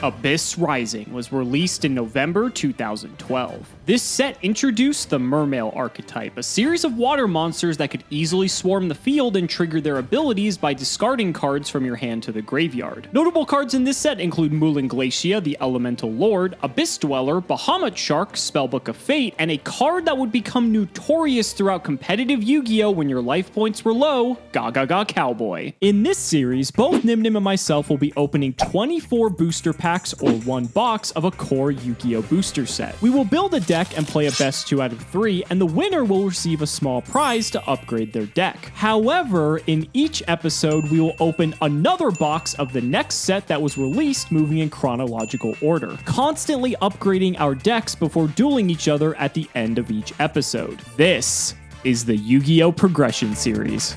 Abyss Rising was released in November 2012. This set introduced the Mermail archetype, a series of water monsters that could easily swarm the field and trigger their abilities by discarding cards from your hand to the graveyard. Notable cards in this set include Moulin Glacia, the Elemental Lord, Abyss Dweller, Bahamut Shark, Spellbook of Fate, and a card that would become notorious throughout competitive Yu-Gi-Oh! When your life points were low, Gaga Cowboy. In this series, both Nyhmnim and myself will be opening 24 booster packs or one box of a core Yu-Gi-Oh! Booster set. We will build a deck and play a best 2 out of 3, and the winner will receive a small prize to upgrade their deck. However, in each episode, we will open another box of the next set that was released, moving in chronological order, constantly upgrading our decks before dueling each other at the end of each episode. This is the Yu-Gi-Oh! Progression Series.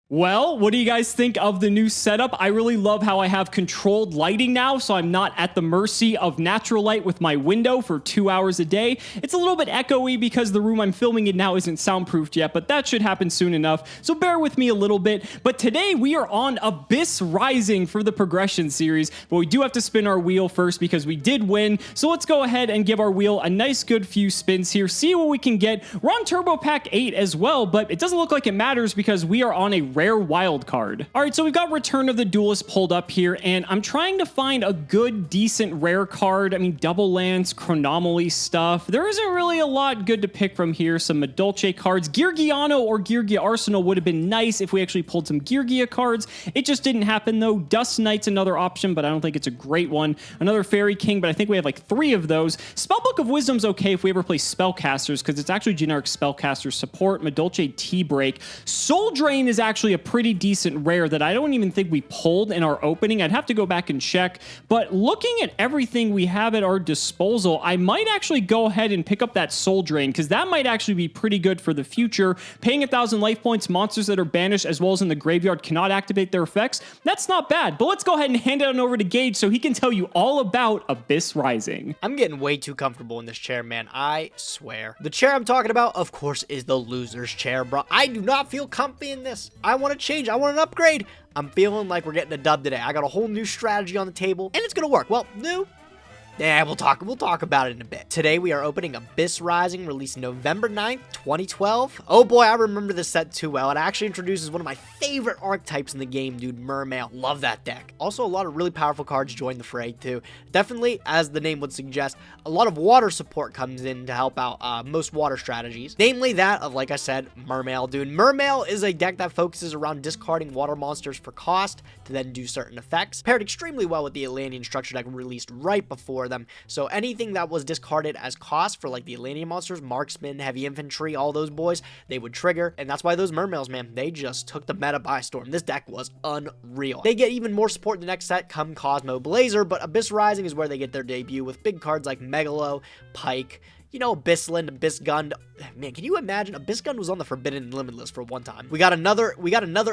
Well, what do you guys think of the new setup? I really love how I have controlled lighting now, so I'm not at the mercy of natural light with my window for 2 hours a day. It's a little bit echoey because the room I'm filming in now isn't soundproofed yet, but that should happen soon enough, so bear with me a little bit. But today we are on Abyss Rising for the Progression Series, but we do have to spin our wheel first because we did win, so let's go ahead and give our wheel a nice good few spins here, see what we can get. We're on Turbo Pack 8 as well, but it doesn't look like it matters because we are on a rare wild card. All right, so we've got Return of the Duelist pulled up here, and I'm trying to find a good, decent rare card. I mean, Double Lance, Chronomaly stuff. There isn't really a lot good to pick from here. Some Madolche cards. Geargiano or Geargia Arsenal would have been nice if we actually pulled some Geargia cards. It just didn't happen, though. Dust Knight's another option, but I don't think it's a great one. Another Fairy King, but I think we have like 3 of those. Spellbook of Wisdom's okay if we ever play Spellcasters, because it's actually generic Spellcaster support. Madolche T-Break. Soul Drain is actually a pretty decent rare that I don't even think we pulled in our opening. I'd have to go back and check, but looking at everything we have at our disposal, I might actually go ahead and pick up that Soul Drain, because that might actually be pretty good for the future. Paying 1,000 life points, monsters that are banished as well as in the graveyard cannot activate their effects. That's not bad, but let's go ahead and hand it on over to Gage so he can tell you all about Abyss Rising. I'm getting way too comfortable in this chair, man. I swear. The chair I'm talking about, of course, is the loser's chair, bro. I do not feel comfy in this. I want to change. I want an upgrade. I'm feeling like we're getting a dub today. I got a whole new strategy on the table, and it's gonna work. Well, new. Yeah, we'll talk about it in a bit. Today we are opening Abyss Rising, released November 9th, 2012. Oh boy, I remember this set too well. It actually introduces one of my favorite archetypes in the game, dude, Mermail. Love that deck. Also, a lot of really powerful cards join the fray too. Definitely, as the name would suggest, a lot of water support comes in to help out most water strategies. Namely that of, like I said, Mermail, dude. Mermail is a deck that focuses around discarding water monsters for cost to then do certain effects. Paired extremely well with the Atlantean structure deck released right before them. So anything that was discarded as cost for like the Atlantean monsters, marksman, heavy infantry, all those boys, they would trigger. And that's why those Mermails, man, they just took the meta by storm. This deck was unreal. They get even more support in the next set come Cosmo Blazer, but Abyss Rising is where they get their debut with big cards like Megalo, Pike, you know, Abyssland, Abyss Gun. Man, can you imagine? Abyss Gun was on the Forbidden Limit list for one time. We got another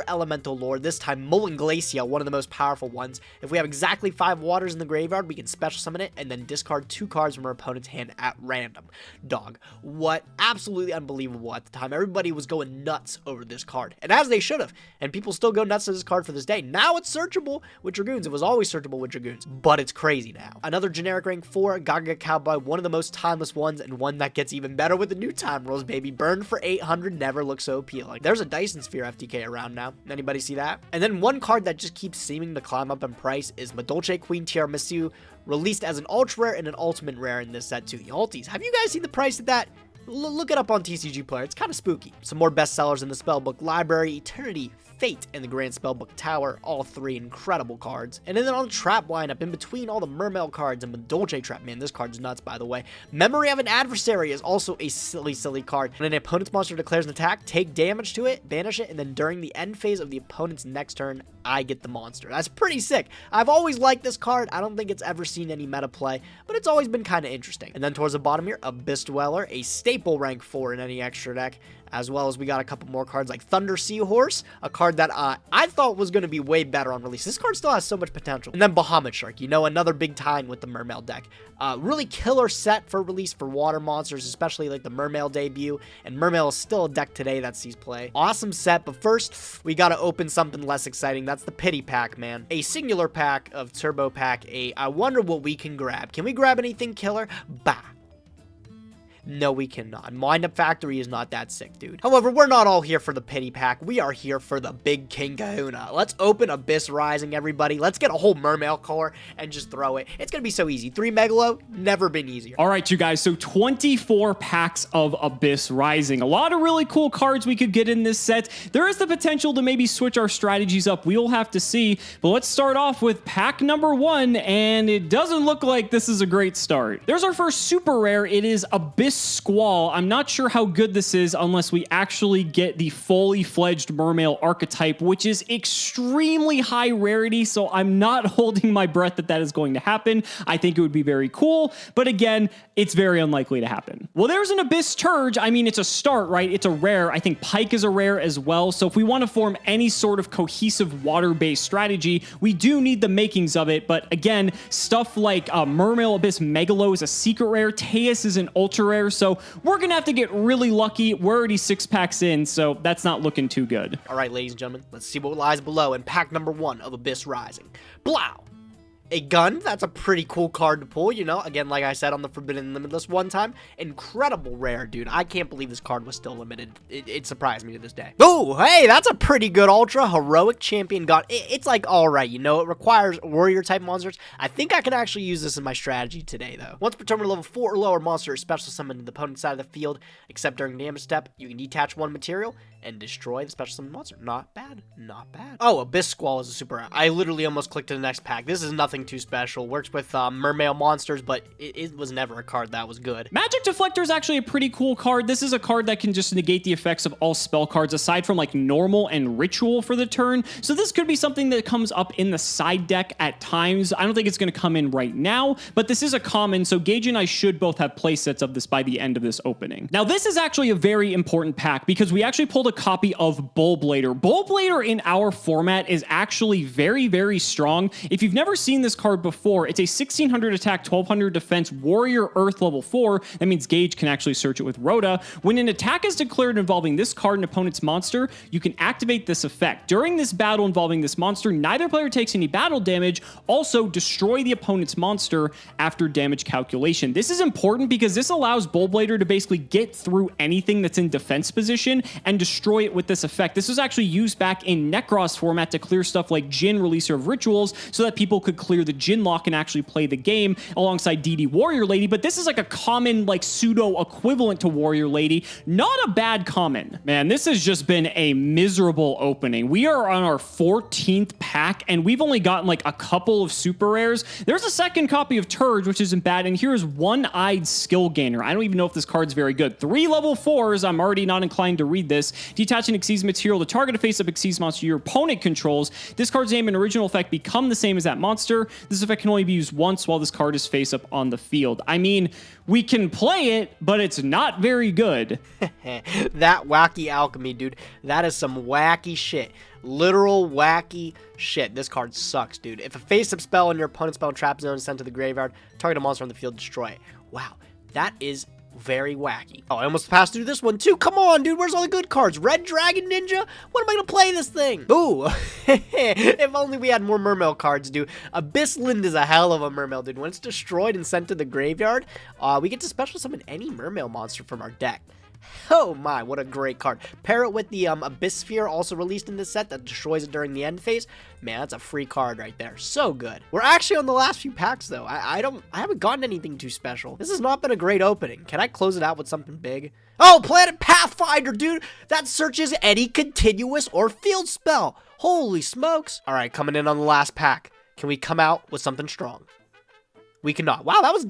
Elemental Lord, this time Moulin Glacia, one of the most powerful ones. If we have exactly 5 waters in the graveyard, we can special summon it and then discard 2 cards from our opponent's hand at random. Dog, what absolutely unbelievable at the time. Everybody was going nuts over this card, and as they should have, and people still go nuts to this card for this day. Now it's searchable with Dragoons. It was always searchable with Dragoons, but it's crazy now. Another generic rank 4, Gaga Cowboy, one of the most timeless ones, and one that gets even better with the new time rules, baby. Burned for 800 never looks so appealing. There's a Dyson Sphere FTK around now. Anybody see that? And then one card that just keeps seeming to climb up in price is Madolche Queen Tiramisu, released as an ultra rare and an ultimate rare in this set too. The ulties. Have you guys seen the price of that? Look it up on TCG Player. It's kind of spooky. Some more bestsellers in the Spellbook Library, Eternity, Fate, and the Grand Spellbook Tower, all 3 incredible cards. And then on the trap lineup, in between all the Mermail cards and Madolche Trap, man, this card's nuts, by the way. Memory of an Adversary is also a silly card. When an opponent's monster declares an attack, take damage to it, banish it, and then during the end phase of the opponent's next turn, I get the monster. That's pretty sick. I've always liked this card. I don't think it's ever seen any meta play, but it's always been kind of interesting. And then towards the bottom here, Abyss Dweller, a staple rank 4 in any extra deck. as well as we got a couple more cards like Thunder Seahorse, a card that I thought was going to be way better on release. This card still has so much potential. And then Bahamut Shark, you know, another big tie-in with the Mermail deck. Really killer set for release for water monsters, especially like the Mermail debut, and Mermail is still a deck today that sees play. Awesome set, but first, we gotta open something less exciting. That's the Pity Pack, man. A singular pack of Turbo Pack 8. I wonder what we can grab. Can we grab anything killer? Bah. No, we cannot. Wind Up Factory is not that sick, dude. However, we're not all here for the pity pack. We are here for the big King Kahuna. Let's open Abyss Rising, everybody. Let's get a whole Mermail core and just throw it. It's gonna be so easy. 3 Megalo, never been easier. All right, you guys, so 24 packs of Abyss Rising. A lot of really cool cards we could get in this set. There is the potential to maybe switch our strategies up. We'll have to see. But let's start off with pack number 1, and it doesn't look like this is a great start. There's our first super rare. It is Abyss Squall. I'm not sure how good this is unless we actually get the fully fledged Mermail archetype, which is extremely high rarity, so I'm not holding my breath that that is going to happen. I think it would be very cool, but again, it's very unlikely to happen. Well, there's an Abyss Turge. I mean, it's a start, right? It's a rare. I think Pike is a rare as well, so if we want to form any sort of cohesive water-based strategy, we do need the makings of it, but again, stuff like Mermail Abyss Megalo is a secret rare, Teus is an ultra rare, so we're gonna have to get really lucky. We're already 6 packs in, so that's not looking too good. All right, ladies and gentlemen, let's see what lies below in pack number 1 of Abyss Rising. Blow! A gun, that's a pretty cool card to pull, you know, again, like I said on the Forbidden Limitless one time, incredible rare, dude. I can't believe this card was still limited. It surprised me to this day. Oh, hey, that's a pretty good Ultra Heroic Champion gun. It's like, all right, you know, it requires warrior type monsters. I think I can actually use this in my strategy today, though. Once per turn with level 4 or lower monster is special summoned to the opponent's side of the field, except during damage step, you can detach 1 material and destroy the special summon monster. Not bad, not bad. Oh, Abyss Squall is a super rare. I literally almost clicked to the next pack. This is nothing too special. Works with Mermail monsters, but it was never a card that was good. Magic Deflector is actually a pretty cool card. This is a card that can just negate the effects of all spell cards aside from like normal and ritual for the turn. So this could be something that comes up in the side deck at times. I don't think it's going to come in right now, but this is a common, so Gage and I should both have play sets of this by the end of this opening. Now, this is actually a very important pack because we actually pulled a copy of Bullblader. Bullblader in our format is actually very, very strong. If you've never seen this card before, it's a 1600 attack, 1200 defense warrior earth level 4. That means Gage can actually search it with Rhoda. When an attack is declared involving this card and opponent's monster, you can activate this effect. During this battle involving this monster, neither player takes any battle damage. Also, destroy the opponent's monster after damage calculation. This is important because this allows Bullblader to basically get through anything that's in defense position and destroy it with this effect. This was actually used back in Necros format to clear stuff like Jin, Releaser of Rituals, so that people could clear the Jin lock and actually play the game alongside DD Warrior Lady, but this is like a common, like pseudo equivalent to Warrior Lady. Not a bad common. Man, this has just been a miserable opening. We are on our 14th pack, and we've only gotten like a couple of super rares. There's a second copy of Turge, which isn't bad, and here's One-Eyed Skill Gainer. I don't even know if this card's very good. 3 level 4s. I'm already not inclined to read this. Detach an Xyz material to target a face-up Xyz monster your opponent controls. This card's name and original effect become the same as that monster. This effect can only be used once while this card is face-up on the field. I mean, we can play it, but it's not very good. That wacky alchemy, dude. That is some wacky shit. Literal wacky shit. This card sucks, dude. If a face-up spell in your opponent's spell trap zone is sent to the graveyard, target a monster on the field, destroy it. Wow, that is very wacky. Oh, I almost passed through this one too. Come on, dude. Where's all the good cards? Red Dragon Ninja? When am I gonna play this thing? Ooh. If only we had more Mermail cards, dude. Abyssland is a hell of a Mermail, dude. When it's destroyed and sent to the graveyard, we get to special summon any Mermail monster from our deck. Oh my, what a great card. Pair it with the Abyss Sphere, also released in this set, that destroys it during the end phase. Man, that's a free card right there. So good. We're actually on the last few packs, though. I haven't gotten anything too special. This has not been a great opening. Can I close it out with something big? Oh, Planet Pathfinder, dude! That searches any continuous or field spell. Holy smokes. All right, coming in on the last pack. Can we come out with something strong? We cannot. Wow, that was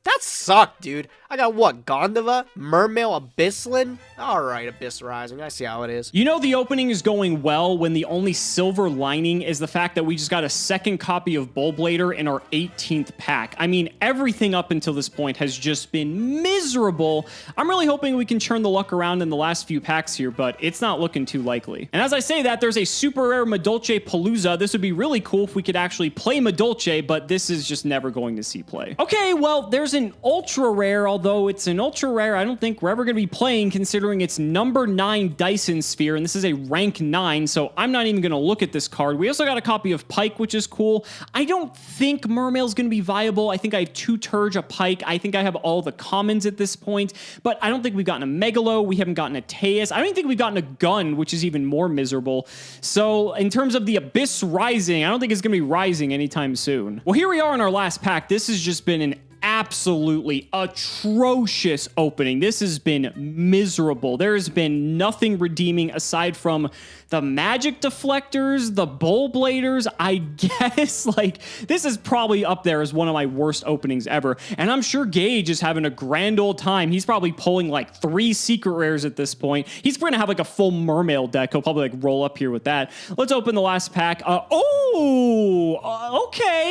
that sucked, dude. I got what? Gondova? Mermail? Abysslin? Alright, Abyss Rising. I see how it is. You know the opening is going well when the only silver lining is the fact that we just got a second copy of Bullblader in our 18th pack. I mean, everything up until this point has just been miserable. I'm really hoping we can turn the luck around in the last few packs here, but it's not looking too likely. And as I say that, there's a super rare Madolche Palooza. This would be really cool if we could actually play Madolche, but this is just never going to see play. Okay, well, there's an ultra rare, although it's an ultra rare I don't think we're ever going to be playing considering it's number 9 Dyson Sphere, and this is a rank 9, so I'm not even going to look at this card. We also got a copy of Pike, which is cool. I don't think Mermail's going to be viable. I think I have 2 Turge, a Pike. I think I have all the commons at this point, but I don't think we've gotten a Megalo. We haven't gotten a Teus. I don't even think we've gotten a Gun, which is even more miserable. So in terms of the Abyss Rising, I don't think it's going to be rising anytime soon. Well, here we are in our last pack. This has just been an absolutely atrocious opening. This has been miserable. There has been nothing redeeming aside from the magic deflectors, the bull bladers. I guess like this is probably up there as one of my worst openings ever. And I'm sure Gage is having a grand old time. He's probably pulling like 3 secret rares at this point. He's going to have like a full Mermail deck. He'll probably like roll up here with that. Let's open the last pack. Okay.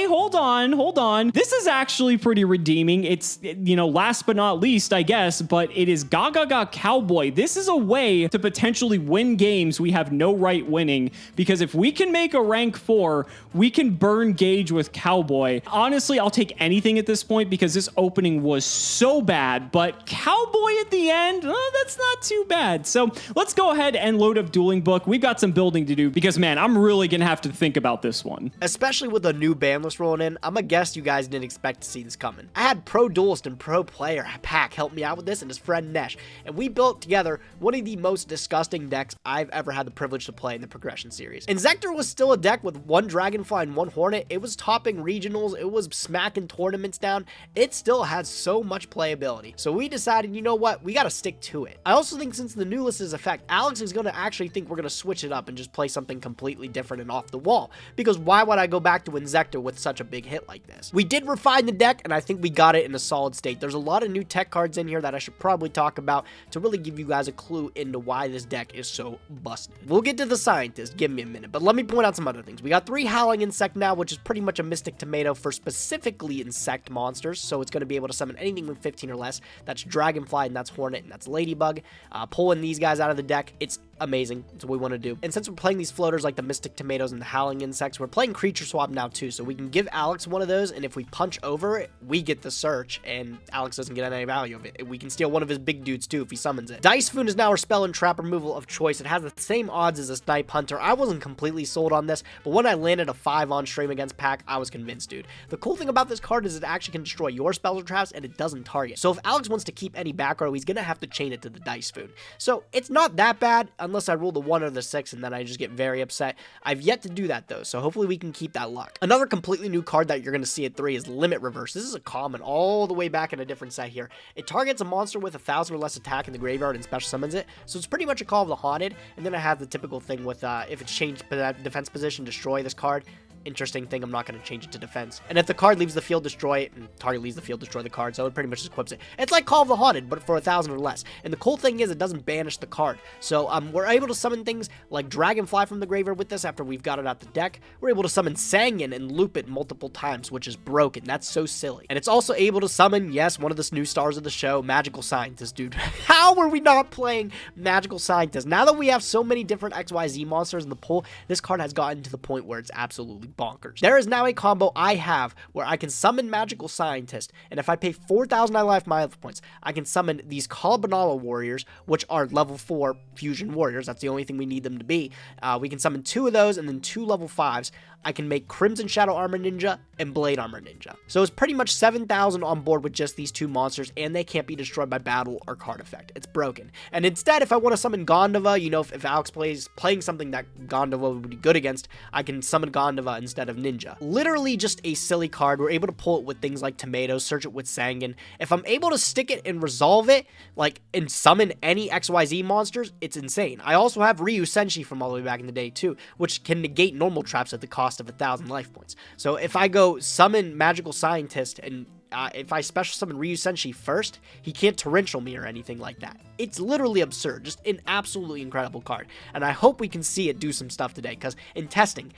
Hold on. This is actually pretty redeeming. It's, you know, last but not least, I guess, but it is Gaga Cowboy. This is a way to potentially win games we have no right winning, because if we can make a rank 4, we can burn Gage with Cowboy. Honestly, I'll take anything at this point because this opening was so bad, but Cowboy at the end, that's not too bad. So let's go ahead and load up Dueling Book. We've got some building to do because, man, I'm really going to have to think about this one. Especially with a new ban list rolling in, I'm going to guess you guys didn't expect to see this coming. I had Pro Duelist and Pro Player Pack help me out with this and his friend Nesh, and we built together one of the most disgusting decks I've ever had the privilege to play in the Progression series. Inzektor was still a deck with 1 Dragonfly and 1 Hornet. It was topping regionals. It was smacking tournaments down. It still has so much playability. So we decided, you know what? We got to stick to it. I also think since the new list is effect, Alex is going to actually think we're going to switch it up and just play something completely different and off the wall. Because why would I go back to Inzektor with such a big hit like this? We did refine the deck, and I think we got it in a solid state. There's a lot of new tech cards in here that I should probably talk about to really give you guys a clue into why this deck is so busted. We'll get to the scientist, give me a minute, but let me point out some other things. We got 3 Howling Insect now, which is pretty much a Mystic Tomato for specifically insect monsters, so it's going to be able to summon anything with 15 or less. That's Dragonfly, and that's Hornet, and that's Ladybug. Pulling these guys out of the deck, it's amazing. It's what we want to do. And since we're playing these floaters like the Mystic Tomatoes and the Howling Insects, we're playing Creature Swap now too, so we can give Alex one of those, and if we punch over it, we get the search, and Alex doesn't get any value of it. We can steal one of his big dudes too if he summons it. Dice Foon is now our spell and trap removal of choice. It has the same odds as a Snipe Hunter. I wasn't completely sold on this, but when I landed a 5 on stream against Pack, I was convinced, dude. The cool thing about this card is it actually can destroy your spells or traps, and it doesn't target. So if Alex wants to keep any back row, he's gonna have to chain it to the Dice Foon. So it's not that bad unless I roll the 1 or the 6, and then I just get very upset. I've yet to do that though, so hopefully we can keep that luck. Another completely new card that you're gonna see at 3 is Limit Reverse. This is a common all the way back in a different set here. It targets a monster with 1,000 or less attack in the graveyard and special summons it, so it's pretty much a Call of the Haunted. And then I have the typical thing with if it's changed defense position, destroy this card. Interesting thing, I'm not going to change it to defense. And if the card leaves the field, destroy it, and target leaves the field, destroy the card, so it pretty much just equips it. It's like Call of the Haunted, but for 1,000 or less. And the cool thing is it doesn't banish the card. So we're able to summon things like Dragonfly from the graveyard with this after we've got it out the deck. We're able to summon Sangan and loop it multiple times, which is broken. That's so silly. And it's also able to summon, yes, one of the new stars of the show, Magical Scientist, dude. How are we not playing Magical Scientist? Now that we have so many different XYZ monsters in the pool, this card has gotten to the point where it's absolutely bonkers. There is now a combo I have where I can summon Magical Scientist, and if I pay 4,000 life points, I can summon these Kalabanala Warriors, which are level 4 Fusion Warriors. That's the only thing we need them to be. We can summon 2 of those, and then 2 level 5s. I can make Crimson Shadow Armor Ninja and Blade Armor Ninja. So it's pretty much 7,000 on board with just these 2 monsters, and they can't be destroyed by battle or card effect. It's broken. And instead, if I want to summon Gondova, you know, if Alex playing something that Gondova would be good against, I can summon Gondova instead of Ninja. Literally just a silly card. We're able to pull it with things like Tomatoes, search it with Sangan. If I'm able to stick it and resolve it, like, and summon any XYZ monsters, it's insane. I also have Ryu Senshi from all the way back in the day, too, which can negate normal traps at the cost of 1,000 life points. So if I go summon Magical Scientist and if I special summon Ryu Senshi first, he can't torrential me or anything like that. It's literally absurd. Just an absolutely incredible card. And I hope we can see it do some stuff today, because in testing,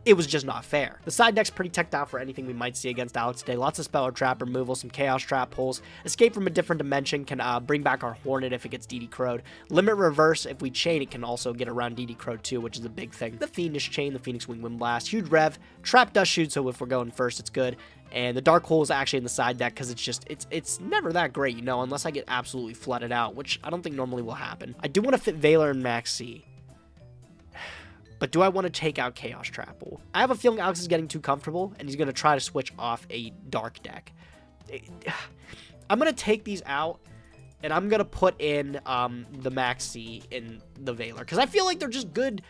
it was just not fair. The side deck's pretty teched out for anything we might see against Alex today. Lots of spell or trap removal, some chaos trap pulls. Escape from a different dimension can bring back our Hornet if it gets DD Crowed. Limit reverse, if we chain, it can also get around DD Crowed too, which is a big thing. The Fiendish Chain, the Phoenix Wing Wind Blast, huge rev, trap dust shoot, so if we're going first, it's good. And the Dark Hole is actually in the side deck because it's never that great, you know, unless I get absolutely flooded out, which I don't think normally will happen. I do want to fit Valor and Max C. But do I want to take out Chaos Trapple? I have a feeling Alex is getting too comfortable, and he's going to try to switch off a Dark deck. I'm going to take these out, and I'm going to put in the Max C in the Valor, because I feel like they're just good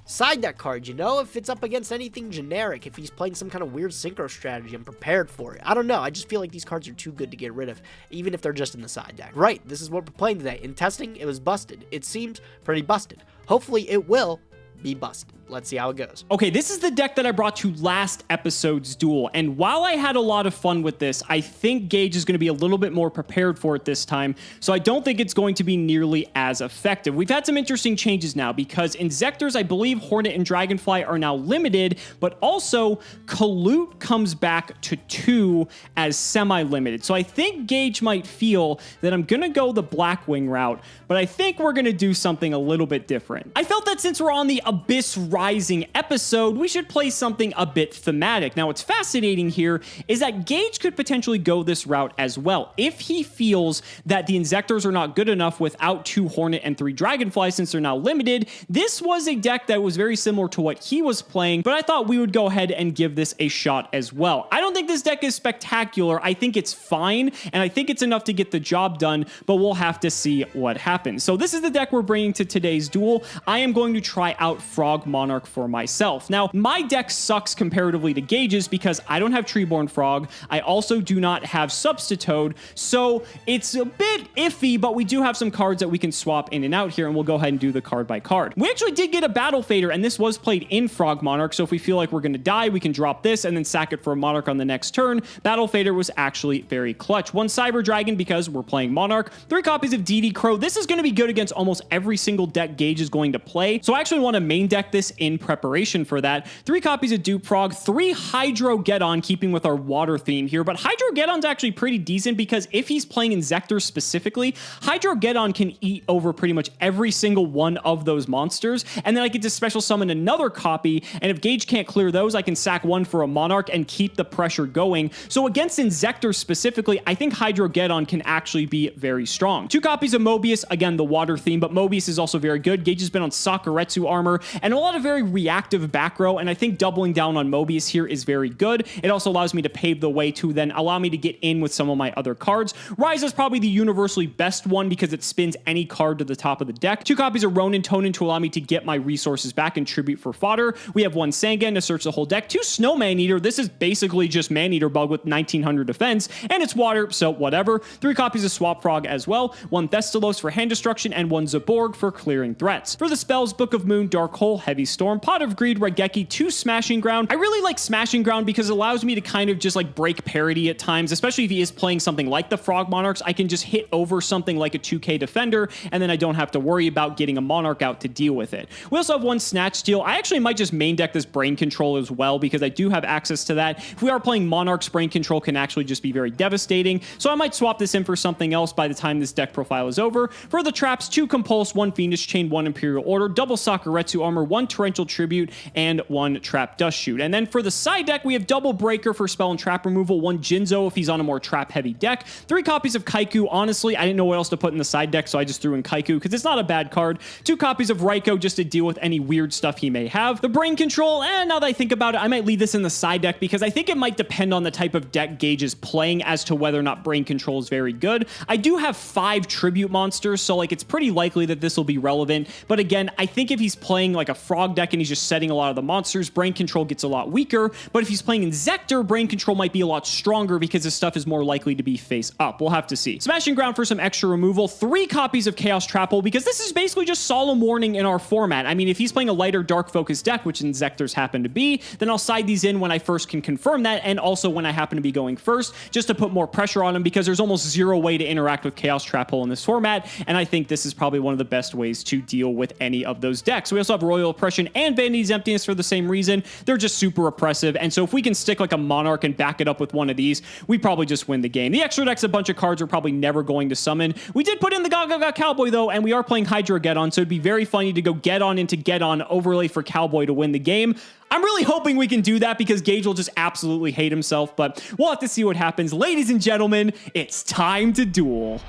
side deck cards, you know? If it's up against anything generic, if he's playing some kind of weird synchro strategy, I'm prepared for it. I don't know. I just feel like these cards are too good to get rid of, even if they're just in the side deck. Right, this is what we're playing today. In testing, it was busted. It seems pretty busted. Hopefully, it will be busted. Let's see how it goes. Okay, this is the deck that I brought to last episode's duel, and while I had a lot of fun with this, I think Gage is going to be a little bit more prepared for it this time, so I don't think it's going to be nearly as effective. We've had some interesting changes now, because in Zectors, I believe Hornet and Dragonfly are now limited, but also Kalute comes back to 2 as semi-limited. So I think Gage might feel that I'm going to go the Blackwing route, but I think we're going to do something a little bit different. I felt that since we're on the Abyss Rising episode, we should play something a bit thematic. Now, what's fascinating here is that Gage could potentially go this route as well. If he feels that the Inzectors are not good enough without 2 Hornet and 3 Dragonfly, since they're now limited, this was a deck that was very similar to what he was playing, but I thought we would go ahead and give this a shot as well. I don't think this deck is spectacular. I think it's fine, and I think it's enough to get the job done, but we'll have to see what happens. So this is the deck we're bringing to today's duel. I am going to try out Frog Monarch for myself. Now, my deck sucks comparatively to Gage's because I don't have Treeborn Frog. I also do not have Substitoad, so it's a bit iffy, but we do have some cards that we can swap in and out here, and we'll go ahead and do the card by card. We actually did get a Battle Fader, and this was played in Frog Monarch, so if we feel like we're going to die, we can drop this and then sack it for a Monarch on the next turn. Battle Fader was actually very clutch. 1 Cyber Dragon because we're playing Monarch, 3 copies of DD Crow. This is going to be good against almost every single deck Gage is going to play, so I actually want to main deck this in preparation for that. 3 copies of Dupe Frog, 3 Hydro Geddon, keeping with our water theme here, but Hydro Geddon's actually pretty decent because if he's playing Inzectors specifically, Hydro Geddon can eat over pretty much every single one of those monsters, and then I get to special summon another copy, and if Gage can't clear those, I can sack 1 for a Monarch and keep the pressure going. So against Inzectors specifically, I think Hydro Geddon can actually be very strong. 2 copies of Mobius, again, the water theme, but Mobius is also very good. Gage has been on Sakuretsu armor, and a lot of very reactive back row, and I think doubling down on Mobius here is very good. It also allows me to pave the way to then allow me to get in with some of my other cards. Rise is probably the universally best one because it spins any card to the top of the deck. 2 copies of Ronin Tonin to allow me to get my resources back and tribute for fodder. We have 1 Sangan to search the whole deck. 2 Snow Maneater. This is basically just Maneater Bug with 1900 defense, and it's water, so whatever. 3 copies of Swap Frog as well. 1 Thestalos for hand destruction, and 1 Zaborg for clearing threats. For the spells, Book of Moon, Dark Hole, Heavy Storm, Pot of Greed, Raigeki, 2 Smashing Ground. I really like Smashing Ground because it allows me to kind of just like break parity at times, especially if he is playing something like the Frog Monarchs. I can just hit over something like a 2k Defender, and then I don't have to worry about getting a Monarch out to deal with it. We also have 1 Snatch Steal. I actually might just main deck this Brain Control as well because I do have access to that. If we are playing Monarchs, Brain Control can actually just be very devastating, so I might swap this in for something else by the time this deck profile is over. For the traps, 2 Compulse, 1 Fiendish Chain, 1 Imperial Order, double Sakuretsu armor, 1 Torrential Tribute, and 1 Trap Dust Shoot. And then for the side deck, we have double Breaker for spell and trap removal, 1 Jinzo if he's on a more trap heavy deck, 3 copies of Kaiku. Honestly, I didn't know what else to put in the side deck, so I just threw in Kaiku because it's not a bad card. 2 copies of Raikou just to deal with any weird stuff he may have. The Brain Control, now that I think about it, I might leave this in the side deck because I think it might depend on the type of deck Gage is playing as to whether or not Brain Control is very good. I do have 5 Tribute monsters, so like it's pretty likely that this will be relevant, but again, I think if he's playing playing like a frog deck and he's just setting a lot of the monsters, brain control gets a lot weaker. But if he's playing Inzektor, brain control might be a lot stronger because his stuff is more likely to be face up. We'll have to see. Smashing Ground for some extra removal. 3 copies of Chaos Trap Hole because this is basically just Solemn Warning in our format. I mean, if he's playing a lighter dark focus deck, which Inzektors happen to be, then I'll side these in when I first can confirm that, and also when I happen to be going first, just to put more pressure on him because there's almost 0 way to interact with Chaos Trap Hole in this format, and I think this is probably one of the best ways to deal with any of those decks. We also have Royal Oppression and Vanity's Emptiness for the same reason. They're just super oppressive, and so if we can stick like a Monarch and back it up with one of these, we probably just win the game. The extra deck's a bunch of cards we're probably never going to summon. We did put in the Gaga Cowboy though, and we are playing Hydra Geddon, so it'd be very funny to go Geddon into Geddon overlay for Cowboy to win the game. I'm really hoping we can do that because Gage will just absolutely hate himself, but we'll have to see what happens. Ladies and gentlemen, it's time to duel.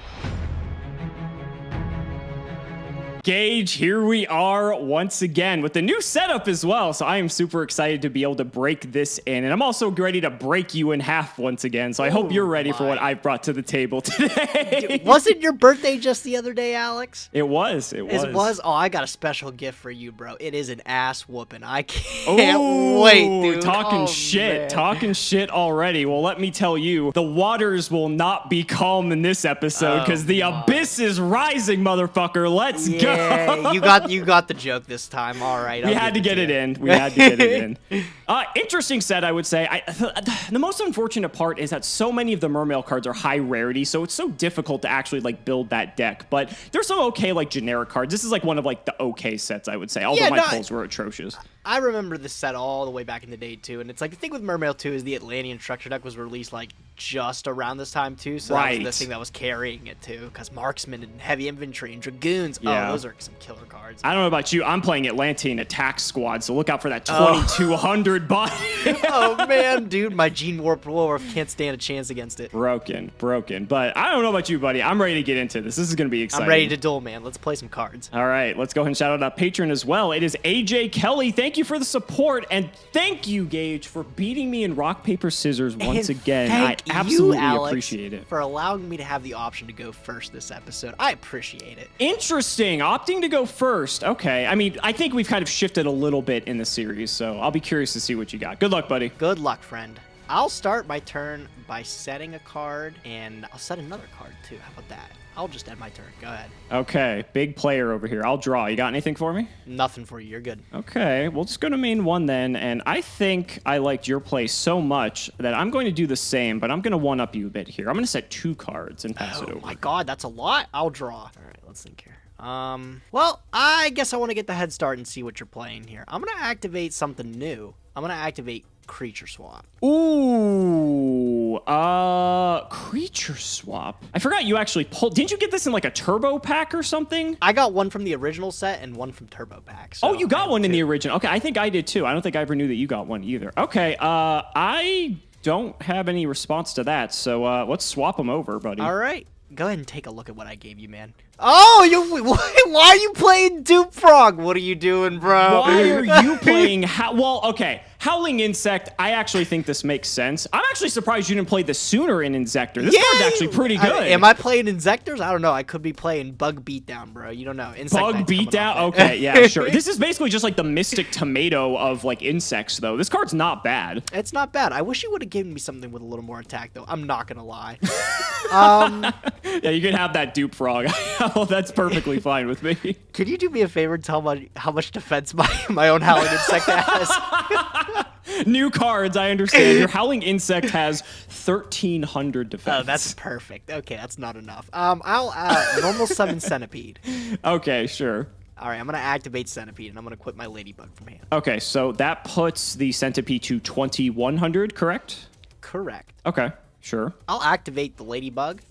Gage, here we are once again with the new setup as well. So I am super excited to be able to break this in. And I'm also ready to break you in half once again. So I hope you're ready for what I've brought to the table today. Wasn't your birthday just the other day, Alex? It was. It was. Oh, I got a special gift for you, bro. It is an ass whooping. I can't wait, dude. Talking shit. Man. Talking shit already. Well, let me tell you, the waters will not be calm in this episode because the abyss is rising, motherfucker. Let's go. Yeah, you got the joke this time. All right. We had to get it in. We had to get it in. Interesting set, I would say. The most unfortunate part is that so many of the Mermail cards are high rarity, so it's so difficult to actually like build that deck. But there's some okay like generic cards. This is like one of like the okay sets, I would say. Although my pulls were atrocious. I remember this set all the way back in the day too, and it's like the thing with Mermail 2 is the Atlantean structure deck was released like just around this time too, so that was the thing that was carrying it too, because Marksman and Heavy Infantry and Dragoons, those are some killer cards. I don't know about you, I'm playing Atlantean Attack Squad, so look out for that 2200 body. Oh man, dude, my Gene Warp Wolf can't stand a chance against it. Broken. But I don't know about you, buddy. I'm ready to get into this. This is going to be exciting. I'm ready to duel, man. Let's play some cards. All right, let's go ahead and shout out our patron as well. It is AJ Kelly. Thank you for the support, and thank you, Gage, for beating me in rock, paper, scissors once again. I absolutely appreciate it. For allowing me to have the option to go first this episode. I appreciate it. Interesting. Opting to go first. Okay. I mean, I think we've kind of shifted a little bit in the series, so I'll be curious to see what you got. Good luck, buddy. Good luck, friend. I'll start my turn by setting a card, and I'll set another card, too. How about that? I'll just end my turn. Go ahead. Okay. Big player over here. I'll draw. You got anything for me? Nothing for you. You're good. Okay. We'll just go to main one then. And I think I liked your play so much that I'm going to do the same, but I'm going to one-up you a bit here. I'm going to set 2 cards and pass it over. Oh, my God. That's a lot. I'll draw. All right. Let's think here. Well, I guess I want to get the head start and see what you're playing here. I'm going to activate something new. I'm going to activate Creature Swap. Ooh, Creature Swap. I forgot you actually pulled. Didn't you get this in like a turbo pack or something? I got one from the original set and one from turbo pack. So you got one in the original. Okay, I think I did too. I don't think I ever knew that you got one either. Okay, I don't have any response to that, so let's swap them over, buddy. All right. Go ahead and take a look at what I gave you, man. Oh, why are you playing Dupe Frog? What are you doing, bro? Why are you playing... Howling Insect, I actually think this makes sense. I'm actually surprised you didn't play this sooner in Inzektor. This card's actually pretty good. Am I playing Inzektors? I don't know. I could be playing Bug Beatdown, bro. You don't know. Bug Beatdown? Okay, yeah, sure. This is basically just like the Mystic Tomato of like insects, though. This card's not bad. It's not bad. I wish you would have given me something with a little more attack, though. I'm not going to lie. Yeah, you can have that Dupe Frog. Oh, that's perfectly fine with me. Could you do me a favor and tell me how much defense my own Howling Insect has? New cards, I understand. Your Howling Insect has 1,300 defense. Oh, that's perfect. Okay, that's not enough. I'll normal summon Centipede. Okay, sure. All right, I'm going to activate Centipede, and I'm going to quit my Ladybug from hand. Okay, so that puts the Centipede to 2,100, correct? Correct. Okay, sure. I'll activate the Ladybug,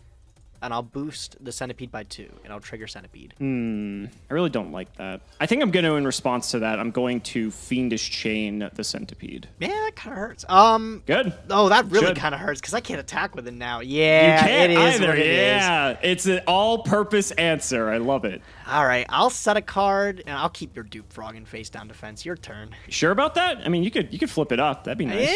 and I'll boost the Centipede by 2, and I'll trigger Centipede. I really don't like that. I think I'm going to, in response to that, I'm going to Fiendish Chain the Centipede. Yeah, that kind of hurts. Good. Oh, that really kind of hurts, because I can't attack with it now. Yeah, you can't it is either. what it is. It's an all-purpose answer. I love it. All right, I'll set a card, and I'll keep your Dupe Frog in face-down defense. Your turn. You sure about that? I mean, you could flip it up. That'd be nice.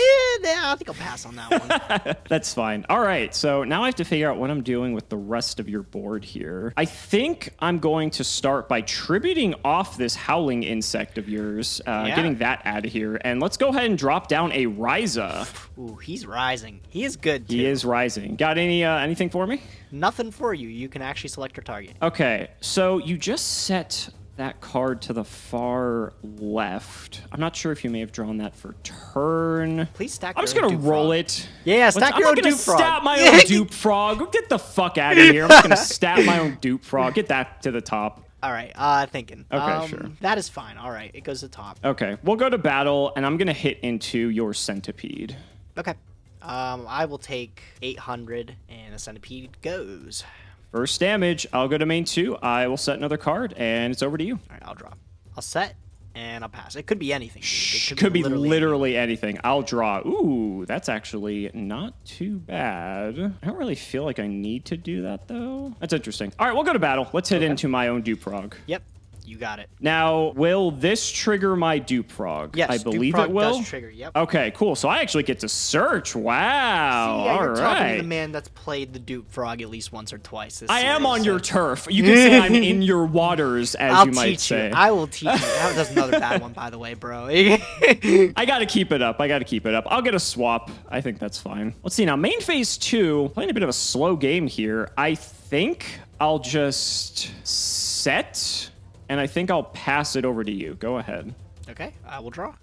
Yeah, I think I'll pass on that one. That's fine. All right, so now I have to figure out what I'm doing with the the rest of your board here. I think I'm going to start by tributing off this howling insect of yours, getting that out of here. And let's go ahead and drop down a Ryza. Ooh, he's rising. He is good, too. He is rising. Got anything for me? Nothing for you. You can actually select your target. Okay, so you just set that card to the far left. I'm not sure if you may have drawn that for turn. Please stack I'm just your own gonna dupe roll frog. it. Yeah, stack your own I'm not gonna dupe frog. stab my own dupe frog. Get the fuck out of here. I'm just gonna stab my own dupe frog. Get that to the top. All right, thinking. Okay, sure. That is fine. All right, it goes to top. Okay, we'll go to battle, and I'm gonna hit into your centipede. Okay. I will take 800, and the centipede goes. First damage. I'll go to main 2. I will set another card, and it's over to you. All right, I'll draw. I'll set, and I'll pass. It could be anything. Dude. It Could be literally anything. I'll draw. Ooh, that's actually not too bad. I don't really feel like I need to do that, though. That's interesting. All right, we'll go to battle. Let's hit into my own dupe frog. Yep, you got it. Now, will this trigger my dupe frog? Yes, I believe dupe frog it will. does trigger, yep. Okay, cool. So I actually get to search. Wow. See, yeah, All you're talking to right. the man that's played the dupe frog at least once or twice. This I am series, on so- your turf. You can say I'm in your waters, as I'll you might teach say. you. I will teach you. That's another bad one, by the way, bro. I gotta keep it up. I'll get a swap. I think that's fine. Let's see now. Main phase 2, playing a bit of a slow game here. I think I'll just set, and I think I'll pass it over to you. Go ahead. Okay, I will draw.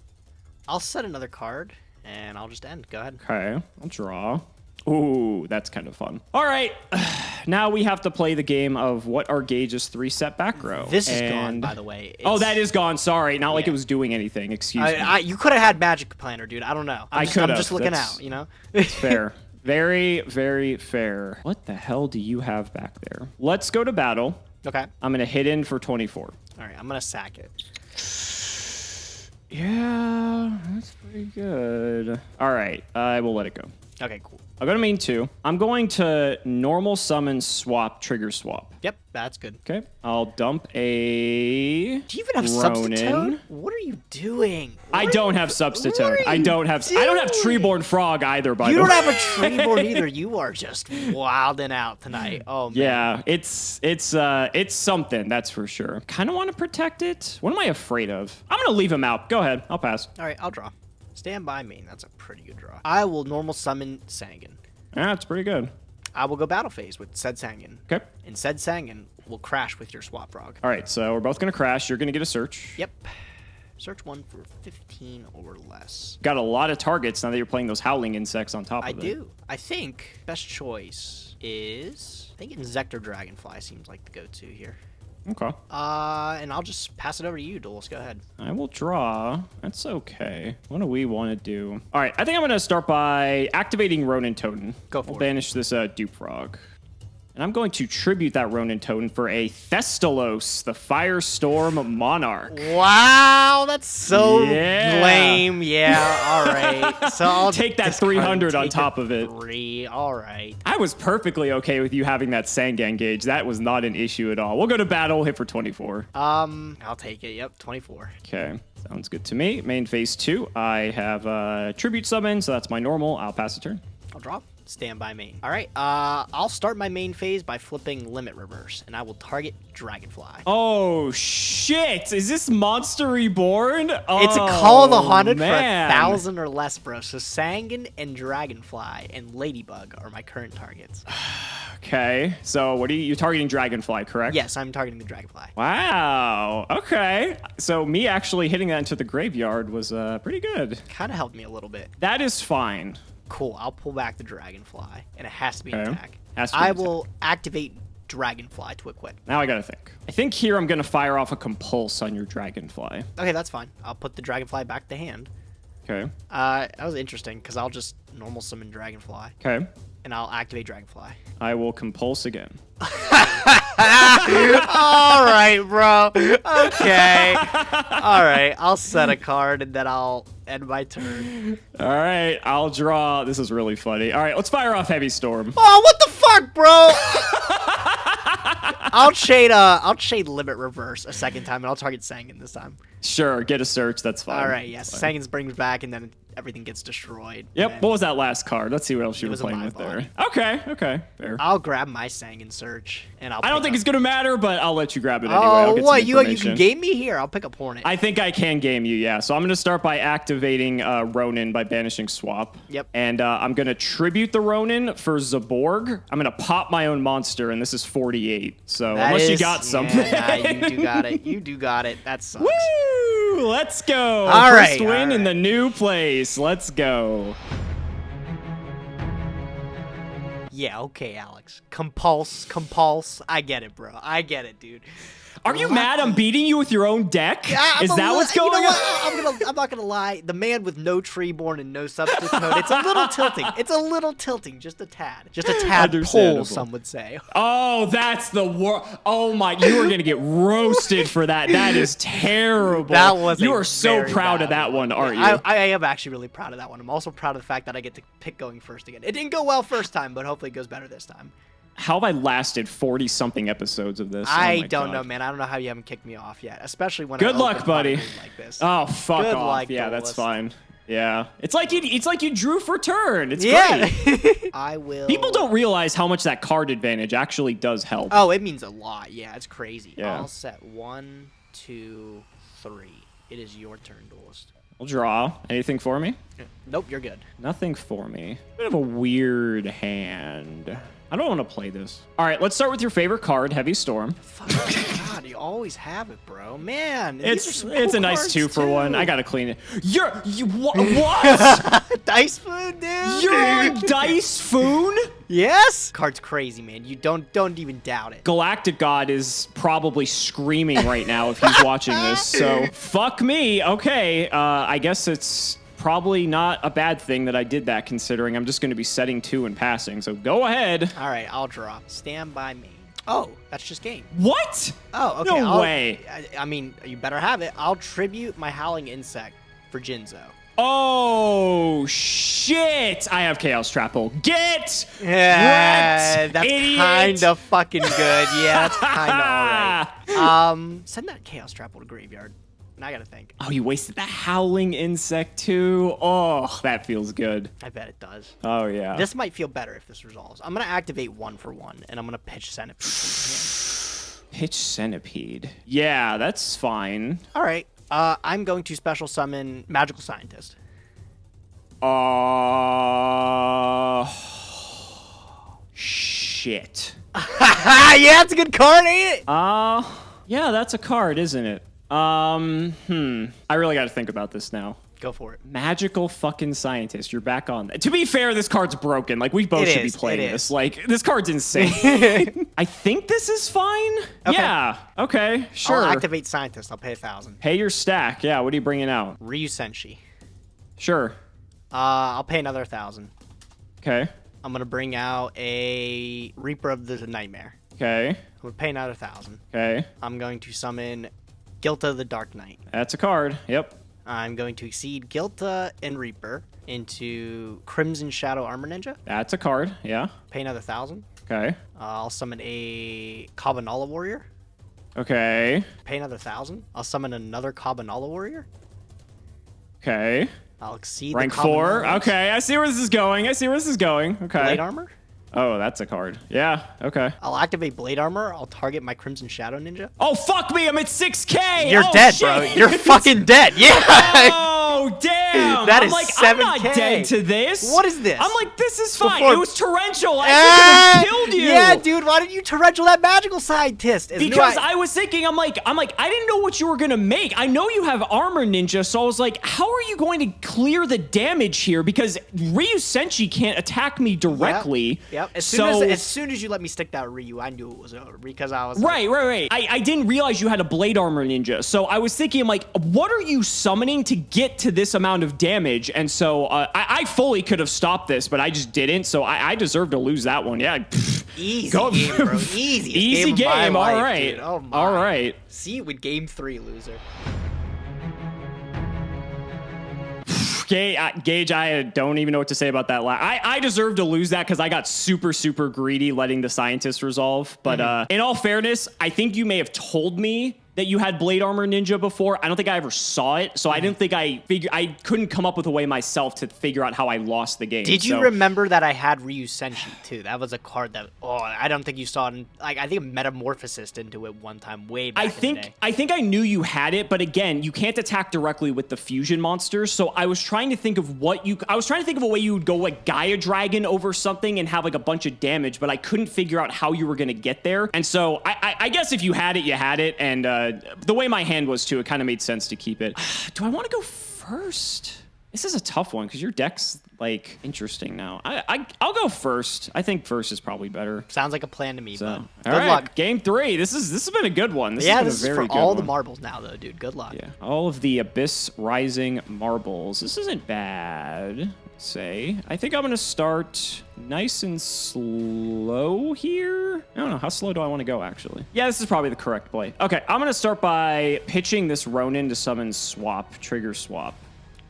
I'll set another card, and I'll just end. Go ahead. Okay, I'll draw. Ooh, that's kind of fun. All right, now we have to play the game of what are Gage's 3-set back row. This is gone, by the way. Oh, It's- that is gone. Sorry, not like Yeah. it was doing anything. Excuse me. you could have had Magic Planner, dude. I don't know. I I'm could've. just looking That's- out, you know? Fair. Very, very fair. What the hell do you have back there? Let's go to battle. Okay. I'm going to hit in for 24. All right, I'm going to sack it. Yeah, that's pretty good. All right, I will let it go. Okay, cool. I'll go to main 2. I'm going to normal summon swap, trigger swap. Yep, that's good. Okay, I'll dump a Do you even have Ronin. Substitute? What are you doing? I don't have substitute. I don't have treeborn frog either, by You the way. don't have a treeborn either. You are just wilding out tonight. Oh man. Yeah, it's something, that's for sure. Kind of want to protect it. What am I afraid of? I'm gonna leave him out. Go ahead, I'll pass. All right, I'll draw. Stand by me. That's a pretty good draw. I will normal summon Sangan. That's pretty good. I will go battle phase with said Sangan. Okay. And said Sangan will crash with your swap frog. All right, so we're both gonna crash. You're gonna get a search. Yep. Search one for 15 or less. Got a lot of targets now that you're playing those howling insects on top of I it. do. I think best choice is I think Insector Dragonfly seems like the go-to here. Okay. And I'll just pass it over to you, Duels. Go ahead. I will draw. That's okay. What do we want to do? All right, I think I'm going to start by activating Ronin Totem. Go for I'll it. banish this dupe frog. And I'm going to tribute that Ronin Totem for a Thestalos, the Firestorm Monarch. Wow, that's so Yeah. lame. Yeah, all right. So I'll Take that discard 300 on take top the of it. 3. All right. I was perfectly okay with you having that Sangan gauge. That was not an issue at all. We'll go to battle, hit for 24. I'll take it. Yep, 24. Okay, sounds good to me. Main phase 2, I have tribute summon, so that's my normal. I'll pass a turn. I'll drop. Stand by me. All right. I'll start my main phase by flipping Limit Reverse, and I will target Dragonfly. Oh shit! Is this Monster Reborn? It's a Call of the Haunted man. for 1,000 or less, bro. So Sangan and Dragonfly and Ladybug are my current targets. Okay, so what are you targeting? Dragonfly, correct? Yes, I'm targeting the Dragonfly. Wow. Okay. So me actually hitting that into the graveyard was pretty good. Kind of helped me a little bit. That is fine. Cool. I'll pull back the Dragonfly, and it has to be an Okay. attack. Has to be I an will activate Dragonfly to equip. Now I gotta think. I think here I'm gonna fire off a compulse on your Dragonfly. Okay, that's fine. I'll put the Dragonfly back to hand. Okay. That was interesting because I'll just normal summon Dragonfly, Okay. and I'll activate Dragonfly. I will compulse again. All right, bro. Okay. All right. I'll set a card and then I'll end my turn. All right, I'll draw. This is really funny. All right, let's fire off Heavy Storm. Oh, what the fuck, bro? I'll shade Limit Reverse a second time and I'll target Sangan this time. Sure, get a search. That's fine. All right. Yes. Fine. Sangan brings back and then everything gets destroyed. Yep. And What was that last card? Let's see what else you It were was a playing my with there. body. Okay. Fair. I'll grab my Sang and Search, and I don't think it's gonna matter, but I'll let you grab it anyway. Oh, I'll get what? some You information. can game me here. I'll pick up Hornet. I think I can game you, yeah. So I'm gonna start by activating Ronin by banishing Swap. Yep. And I'm gonna tribute the Ronin for Zaborg. I'm gonna pop my own monster, and this is 48. So That unless you is- got something. Yeah, nah, you do got it. You do got it. That sucks. Woo! Let's go. All First right, win all in the right. new place. Let's go. Yeah, okay, Alex. Compulse. I get it, bro. I get it, dude. Are you mad I'm beating you with your own deck? I'm Is a that li- what's you going know on? what? I'm not gonna lie. The man with no Treeborn and no substance mode. It's a little tilting. It's a little tilting, just a tad. Just a tad pull, Understandable. some would say. Oh, that's the worst. Oh my, you are gonna get roasted for that. That is terrible. That was. You a are so very proud of bad that one, aren't Yeah, you? I am actually really proud of that one. I'm also proud of the fact that I get to pick going first again. It didn't go well first time, but hopefully it goes better this time. How have I lasted 40-something episodes of this? I Oh my don't God. know, man. I don't know how you haven't kicked me off yet, especially when I Good luck, open buddy. Monday like this. Oh, fuck Good off. luck, Yeah, that's duelist. fine. Yeah. It's like you drew for turn. It's Yeah. great. I will. People don't realize how much that card advantage actually does help. Oh, it means a lot. Yeah, it's crazy. Yeah. I'll set 1, 2, 3. It is your turn, duelist. I'll draw. Anything for me? Nope, you're good. Nothing for me. Bit of a weird hand. I don't want to play this. All right, let's start with your favorite card, Heavy Storm. Fuck, God, you always have it, bro. Man, these are It's some a cool nice cards, 2-for-1. too. I gotta clean it. What? Dice food, dude. You're on Dice Foon? Yes. Card's crazy, man. You don't even doubt it. Galactic God is probably screaming right now if he's watching this. So fuck me. Okay, I guess it's probably not a bad thing that I did that, considering I'm just going to be setting 2 and passing. So go ahead. All right, I'll draw. Stand by me. Oh, that's just game. What? Oh, okay. No way. I mean, you better have it. I'll tribute my Howling Insect for Jinzo. Oh shit! I have Chaos Trapple. Get Yeah, wrecked, that's idiot. kind of fucking good. Yeah, that's kind of all right. Send that Chaos Trapple to graveyard. And I gotta think. Oh, you wasted the Howling Insect too. Oh, that feels good. I bet it does. Oh yeah. This might feel better if this resolves. I'm gonna activate 1 for 1, and I'm gonna pitch Centipede. Pitch Centipede. Yeah, that's fine. All right. I'm going to special summon Magical Scientist. Shit. Yeah, it's a good card, ain't it? Yeah, that's a card, isn't it? I really got to think about this now. Go for it. Magical fucking Scientist. You're back on. To be fair, this card's broken. Like, we both It should is, be playing it this. is. Like, this card's insane. I think this is fine. Okay. Yeah. Okay. Sure. I'll activate Scientist. I'll pay 1,000. Pay your stack. Yeah. What are you bringing out? Ryu Senshi. Sure. I'll pay another 1,000. Okay. I'm gonna bring out a Reaper of the Nightmare. Okay. I'm gonna pay another 1,000. Okay. I'm going to summon Gilta the Dark Knight. That's a card. Yep. I'm going to exceed Gilta and Reaper into Crimson Shadow Armor Ninja. That's a card. Yeah. Pay another 1,000. Okay. I'll summon a Cabanala Warrior. Okay. Pay another 1,000. I'll summon another Cabanala Warrior. Okay. I'll exceed Rank the 4. Cabanalas. Okay. I see where this is going. Okay. Blade Armor. Oh, that's a card. Yeah. Okay. I'll activate Blade Armor. I'll target my Crimson Shadow Ninja. Oh, fuck me. I'm at 6K. You're Oh, dead, shit. bro. You're fucking dead. Yeah. Oh, damn. That I'm is like, I'm not 7K. dead to this. What is this? I'm like, this is fine. Before- It was torrential. I think it killed you. Yeah, dude. Why didn't you torrential that Magical Scientist? Because I was thinking, I'm like, I didn't know what you were gonna make. I know you have Armor Ninja, so I was like, how are you going to clear the damage here? Because Ryu Senshi can't attack me directly. Yep. As soon as you let me stick that Ryu, I knew it was over because I was Right. I didn't realize you had a Blade Armor Ninja, so I was thinking, I'm like, what are you summoning to get to this amount of damage? And so I fully could have stopped this, but I just didn't. So I deserve to lose that one. Yeah. Easy Go- game, bro. Easy. Easy Game. Of my game. All life, right. dude. Oh my. All right. See you with game 3, loser. Gage, I don't even know what to say about that. I deserve to lose that because I got super greedy letting the Scientist resolve. But in all fairness, I think you may have told me that you had Blade Armor Ninja before. I don't think I ever saw it, so I didn't think I couldn't come up with a way myself to figure out how I lost the game. Did you remember that I had Ryu Senshi too? That was a card that I don't think you saw it. I think Metamorphosis into it one time way back in the day. I think I knew you had it, but again, you can't attack directly with the fusion monsters. So I was trying to think of I was trying to think of a way you would go like Gaia Dragon over something and have like a bunch of damage, but I couldn't figure out how you were gonna get there. And so I guess if you had it, you had it, and the way my hand was too, it kind of made sense to keep it. Do I want to go first? This is a tough one because your deck's like interesting now. I'll go first. I think first is probably better. Sounds like a plan to me. So, But good luck. Game 3. This has been a good one. This is for all the marbles now, though, dude. Good luck. Yeah, all of the Abyss Rising marbles. This isn't bad. Say, I think I'm gonna start nice and slow here. I don't know, how slow do I want to go actually? Yeah, this is probably the correct play. Okay, I'm gonna start by pitching this Ronin to summon swap, trigger swap.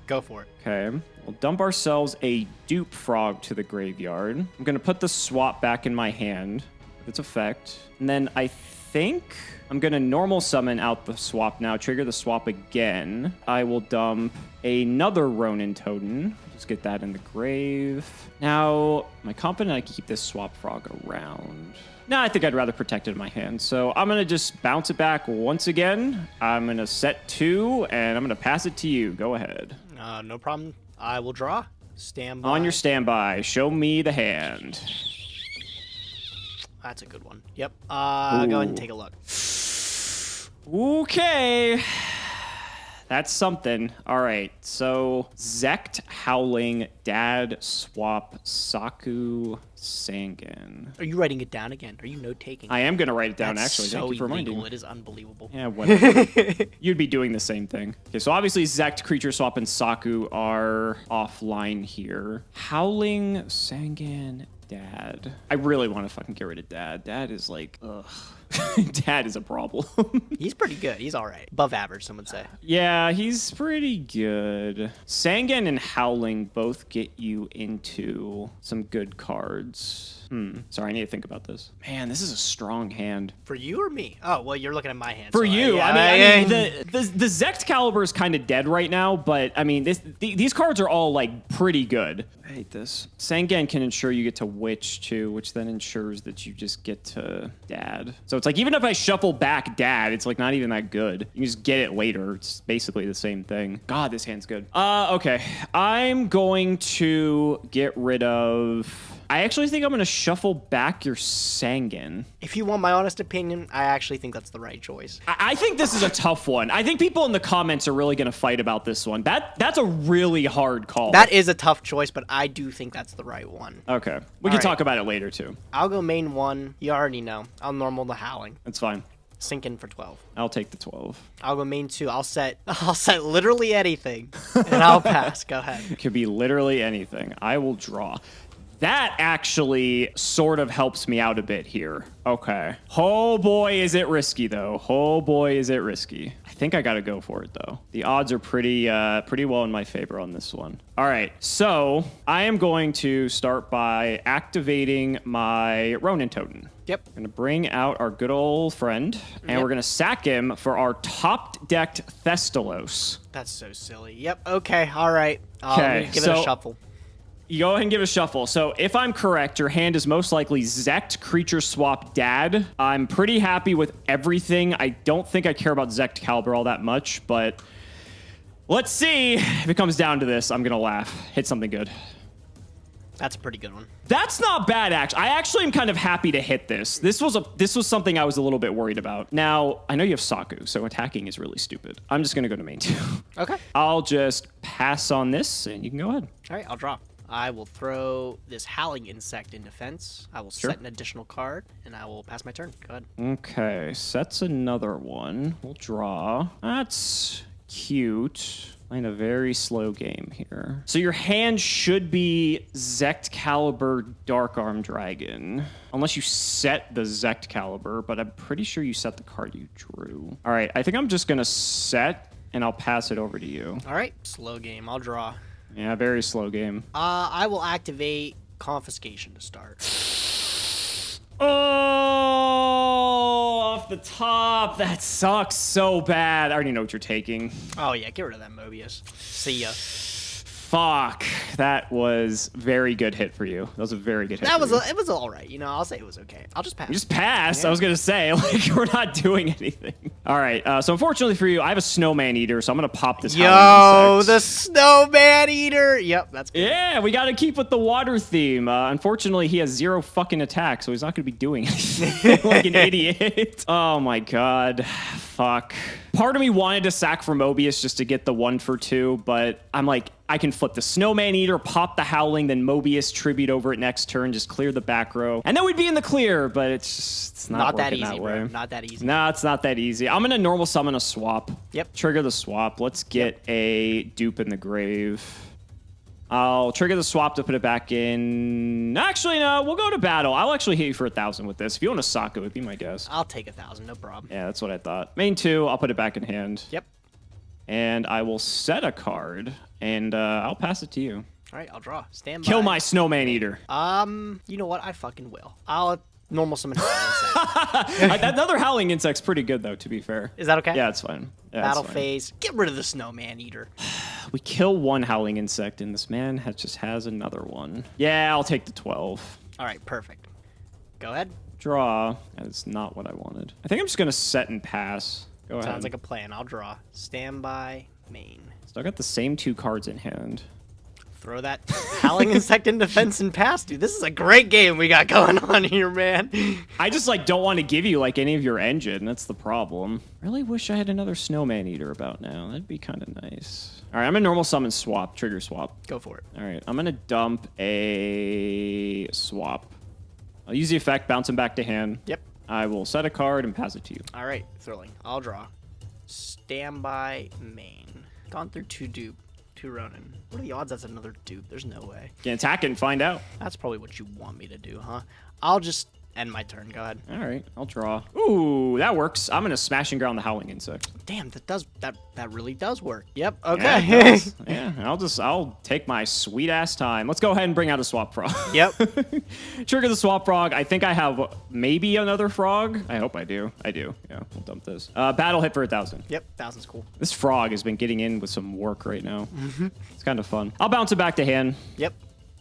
Go for it. Okay, we'll dump ourselves a dupe frog to the graveyard. I'm gonna put the swap back in my hand with its effect, and then I think I'm gonna normal summon out the swap now, trigger the swap again. I will dump another Ronin Totem. Just get that in the grave. Now, am I confident I can keep this swap frog around? No, I think I'd rather protect it in my hand. So I'm gonna just bounce it back once again. I'm gonna set 2, and I'm gonna pass it to you. Go ahead. No problem. I will draw. Stand by. On your standby. Show me the hand. That's a good one. Yep. Go ahead and take a look. Okay. That's something. All right. So, Zect, Howling, Dad, Swap, Saku, Sangan. Are you writing it down again? Are you note-taking? I am going to write it down, That's actually. so Thank you for illegal. reminding me. It is unbelievable. Yeah, whatever. You'd be doing the same thing. Okay, so obviously Zect, Creature Swap, and Saku are offline here. Howling, Sangan, Dad. I really want to fucking get rid of Dad. Dad is like, ugh. Dad is a problem. He's pretty good. He's all right. Above average, some would say. Yeah, he's pretty good. Sangan and Howling both get you into some good cards. Sorry, I need to think about this. Man, this is a strong hand. For you or me? Oh, well, you're looking at my hand. For so you. yeah, I mean, the Zect Caliber is kind of dead right now, but I mean, these cards are all like pretty good. I hate this. Sangan can ensure you get to Witch too, which then ensures that you just get to Dad. So it's like, even if I shuffle back Dad, it's like not even that good. You can just get it later. It's basically the same thing. God, this hand's good. Okay. I'm going to get rid of... I actually think I'm going to shuffle back your Sangan. If you want my honest opinion, I actually think that's the right choice. I think this is a tough one. I think people in the comments are really going to fight about this one. That's a really hard call. That is a tough choice, but I do think that's the right one. Okay. We can talk about it later, too. I'll go main 1. You already know. I'll normal the Howling. That's fine. Sink in for 12. I'll take the 12. I'll go main 2. I'll set literally anything, and I'll pass. Go ahead. It could be literally anything. I will draw. That actually sort of helps me out a bit here. Okay. Oh boy, is it risky though. Oh boy, is it risky. I think I gotta go for it though. The odds are pretty well in my favor on this one. All right, so I am going to start by activating my Ronin Totem. Yep. I'm gonna bring out our good old friend, and we're gonna sack him for our top-decked Thestalos. That's so silly. Yep. Okay. All right. Okay. Give it a shuffle. You go ahead and give it a shuffle. So if I'm correct, your hand is most likely Zect, Creature Swap, Dad. I'm pretty happy with everything. I don't think I care about Zect Caliber all that much, but let's see. If it comes down to this, I'm going to laugh. Hit something good. That's a pretty good one. That's not bad, actually. I actually am kind of happy to hit this. This was something I was a little bit worried about. Now, I know you have Saku, so attacking is really stupid. I'm just going to go to main 2. Okay. I'll just pass on this, and you can go ahead. All right, I'll draw. I will throw this Howling Insect in defense. I will set an additional card, and I will pass my turn. Go ahead. Okay, sets another one. We'll draw. That's cute. Playing a very slow game here. So your hand should be Zect Caliber Dark Arm Dragon. Unless you set the Zect Caliber, but I'm pretty sure you set the card you drew. All right, I think I'm just going to set, and I'll pass it over to you. All right, slow game. I'll draw. Yeah, very slow game. I will activate Confiscation to start. Oh, off the top. That sucks so bad. I already know what you're taking. Oh, yeah. Get rid of that Mobius. See ya. Fuck. That was very good hit for you. That was a very good hit. It was all right. You know, I'll say it was okay. I'll just pass. You just pass. Yeah. I was gonna say, like, we're not doing anything. All right. So unfortunately for you, I have a snowman eater, so I'm gonna pop this. Yo, the snowman eater. Yep, that's good. Yeah, we got to keep with the water theme. Unfortunately, he has 0 fucking attack, so he's not gonna be doing anything like an idiot. Oh my god. Fuck. Part of me wanted to sack for Mobius just to get the 1 for 2, but I'm like, I can flip the Snowman Eater, pop the Howling, then Mobius tribute over it next turn, just clear the back row, and then we'd be in the clear, but it's not that working easy, that way. bro. Not that easy. No, it's not that easy. I'm gonna normal summon a swap. Yep. Trigger the swap. Let's get a dupe in the grave. I'll trigger the swap to put it back in. Actually, no, we'll go to battle. I'll actually hit you for 1,000 with this. If you want to sock it, would be my guess. I'll take 1,000, no problem. Yeah, that's what I thought. Main 2, I'll put it back in hand. Yep. And I will set a card, and I'll pass it to you. All right, I'll draw. Stand by. Kill my Snowman Eater. You know what? I fucking will. I'll normal summon Howling Insect. Another Howling Insect's pretty good, though, to be fair. Is that okay? Yeah, it's fine. Yeah, Battle it's fine. phase. Get rid of the Snowman Eater. We kill one Howling Insect, and this man just has another one. Yeah, I'll take the 12. All right, perfect. Go ahead. Draw. That is not what I wanted. I think I'm just going to set and pass. Go ahead. Sounds like a plan. I'll draw. Stand by main. So I got the same 2 cards in hand. Throw that Howling Insect in defense and pass, dude. This is a great game we got going on here, man. I just like don't want to give you like any of your engine. That's the problem. Really wish I had another Snowman Eater about now. That'd be kind of nice. All right, I'm a normal summon swap, trigger swap. Go for it. All right, I'm gonna dump a swap. I'll use the effect, bounce him back to hand. Yep. I will set a card and pass it to you. All right, thrilling. I'll draw. Stand by main. Gone through 2 dupe. 2 Ronin. What are the odds that's another dupe? There's no way. Can attack it and find out. That's probably what you want me to do, huh? I'll just end my turn. Go ahead. All right, I'll draw. Ooh, that works. I'm gonna smash and ground the Howling Insect. Damn, that really does work. Yep. Yeah, Okay. it does. Yeah, I'll take my sweet ass time. Let's go ahead and bring out a swap frog. Yep. Trigger the swap frog. I think I have maybe another frog. I hope I do. I do. Yeah, we'll dump this. Battle hit for 1,000. Yep. 1,000's cool. This frog has been getting in with some work right now. It's kind of fun. I'll bounce it back to hand. Yep.